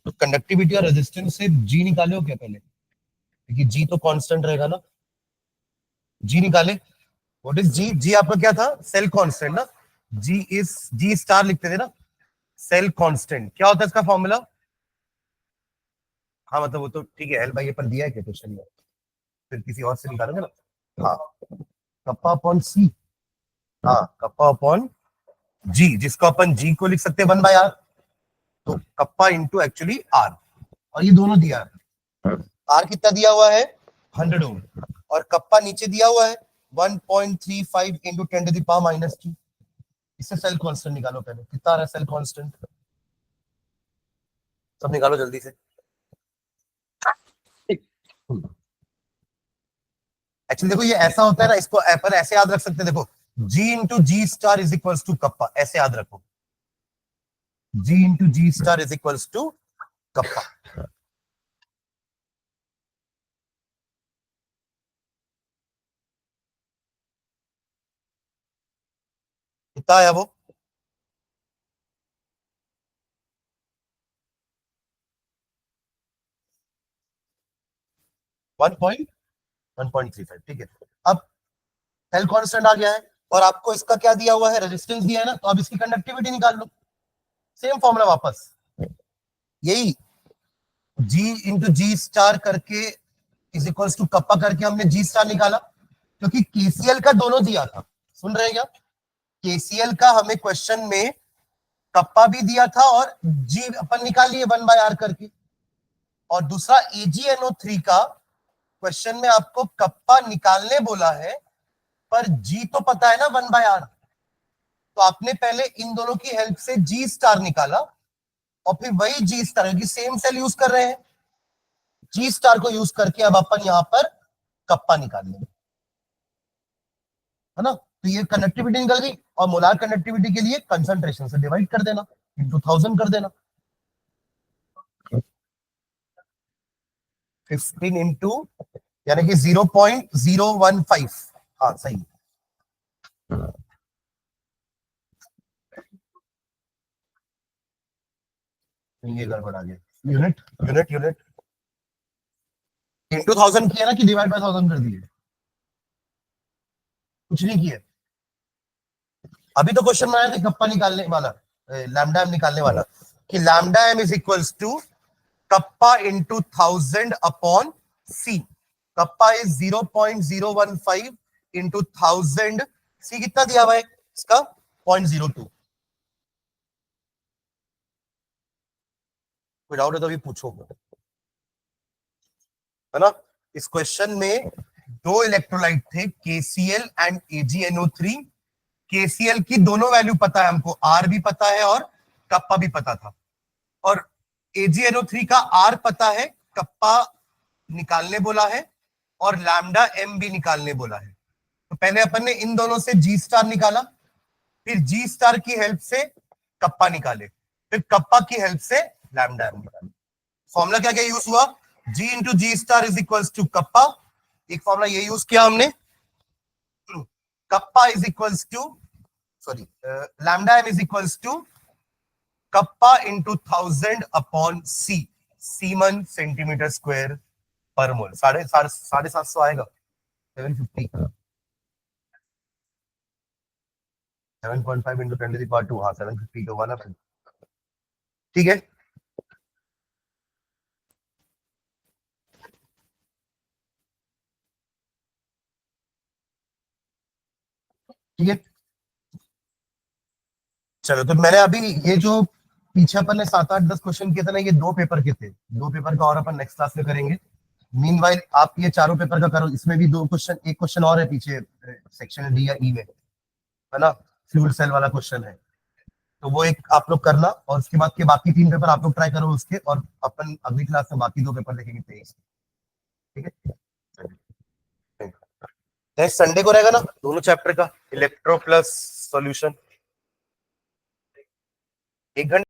तो कंडक्टिविटी और रेजिस्टेंस से G निकाले हो क्या पहले? क्योंकि G तो कांस्टेंट रहेगा ना, G निकाले। What is G? G आपका क्या था? सेल कांस्टेंट ना, G स्टार लिखते थे ना, सेल कांस्टेंट। क्या होता है इसका फॉर्मूला? हाँ मतलब वो तो ठीक है, एल बाई ए पर दिया है क्या क्वेश्चन में, फिर किसी और से निकालोगे ना। हाँ, कप्पा अपॉन सी, हाँ कप्पा अपॉन जी, जिसको अपन जी को लिख सकते हैं 1/r, तो कप्पा इंटू एक्चुअली आर, और ये दोनों दिया है। आर कितना दिया हुआ है? 100 ओम, और कप्पा नीचे दिया हुआ है 1.35 इंटू 10⁻⁻²। इससे सेल कांस्टेंट निकालो पहले, कितना आ रहा है सेल कांस्टेंट, सब निकालो जल्दी से। एक्चुअली देखो ये ऐसा होता है ना, इसको अपन ऐसे याद रख सकते हैं, देखो G into G star is equals to kappa, ऐसे याद रखो, G into G star is equals to kappa. कितना आया वो? 1.35, ठीक है। अब सेल कांस्टेंट आ गया है, और आपको इसका क्या दिया हुआ है? रेजिस्टेंस दिया है ना, तो अब इसकी कंडक्टिविटी निकाल लो, सेम फॉर्मूला वापस, यही G इंटू जी स्टार करके इज इक्वल्स टू कप्पा करके हमने जी स्टार निकाला, क्योंकि केसीएल का दोनों दिया था, सुन रहे क्या? केसीएल का हमें क्वेश्चन में कप्पा भी दिया था और जी अपन निकाल लिए 1/r करके, और दूसरा AgNO3 का क्वेश्चन में आपको कप्पा निकालने बोला है, पर जी तो पता है ना 1/r, तो आपने पहले इन दोनों की हेल्प से जी स्टार निकाला, और फिर वही जी स्टार, क्योंकि सेम सेल यूज कर रहे हैं, जी स्टार को यूज करके अब अपन यहां पर कप्पा निकाल लेंगे, है ना। तो ये कनेक्टिविटी निकल गई, और मोलार कनेक्टिविटी के लिए कंसंट्रेशन से डिवाइड कर देना, इंटू 1000 कर देना, 15 इंटू यानी कि 0.015। हाँ सही, ये गड़बड़ आ गया। यूनिट यूनिट यूनिट इंटू 1000 किया ना कि डिवाइड बाय 1000 कर दिए? कुछ नहीं किया। अभी तो क्वेश्चन में आया था कप्पा निकालने वाला, लैम्डा एम निकालने वाला, कि lambda m is equals to kappa into 1000 upon C. Kappa is 0.015 into 1000, C कितना दिया हुआ है इसका 0.02। कोई डाउट है तो अभी पूछो, है ना। इस क्वेश्चन में दो इलेक्ट्रोलाइट थे, KCl एंड AgNO3। KCl की दोनों वैल्यू पता है हमको, R भी पता है और कप्पा भी पता था, और AgNO3 का R पता है, कप्पा निकालने बोला है, और लैम्डा एम भी निकालने बोला है। तो पहले अपन ने इन दोनों से G स्टार निकाला, फिर G स्टार की हेल्प से कप्पा निकाले, फिर कप्पा की हेल्प से लैम्डा एम निकाले। फॉर्मूला क्या क्या यूज हुआ? G into G star is equal to kappa, एक फॉर्मूला ये यूज किया हमने, kappa is equal to sorry lambda m is equal to kappa into 1000 upon C, siemens centimetre square पर mole. 750 आएगा, 750, 7.5 इंटू 10⁻², हाँ 750 तो 1 ठीक है। ठीक है, चलो तो मैंने अभी ये जो पीछे अपन ने 7 8 10 क्वेश्चन किए थे ना, ये 2 पेपर के थे, 2 पेपर का और अपन नेक्स्ट क्लास में करेंगे। मीनवाइल आप ये चारों पेपर का करो, इसमें भी 2 क्वेश्चन, एक क्वेश्चन और है पीछे सेक्शन डी या ई में, है ना, फ्लूइड सेल वाला क्वेश्चन है, तो वो एक आप लोग करना, और उसके बाद के बाकी 3 पेपर आप लोग ट्राई करो उसके, और अपन अगली क्लास में बाकी 2 पेपर देखेंगे 23। ठीक है, नेक्स्ट संडे को रहेगा ना दोनों चैप्टर का, इलेक्ट्रो प्लस सॉल्यूशन, 1 घंटे।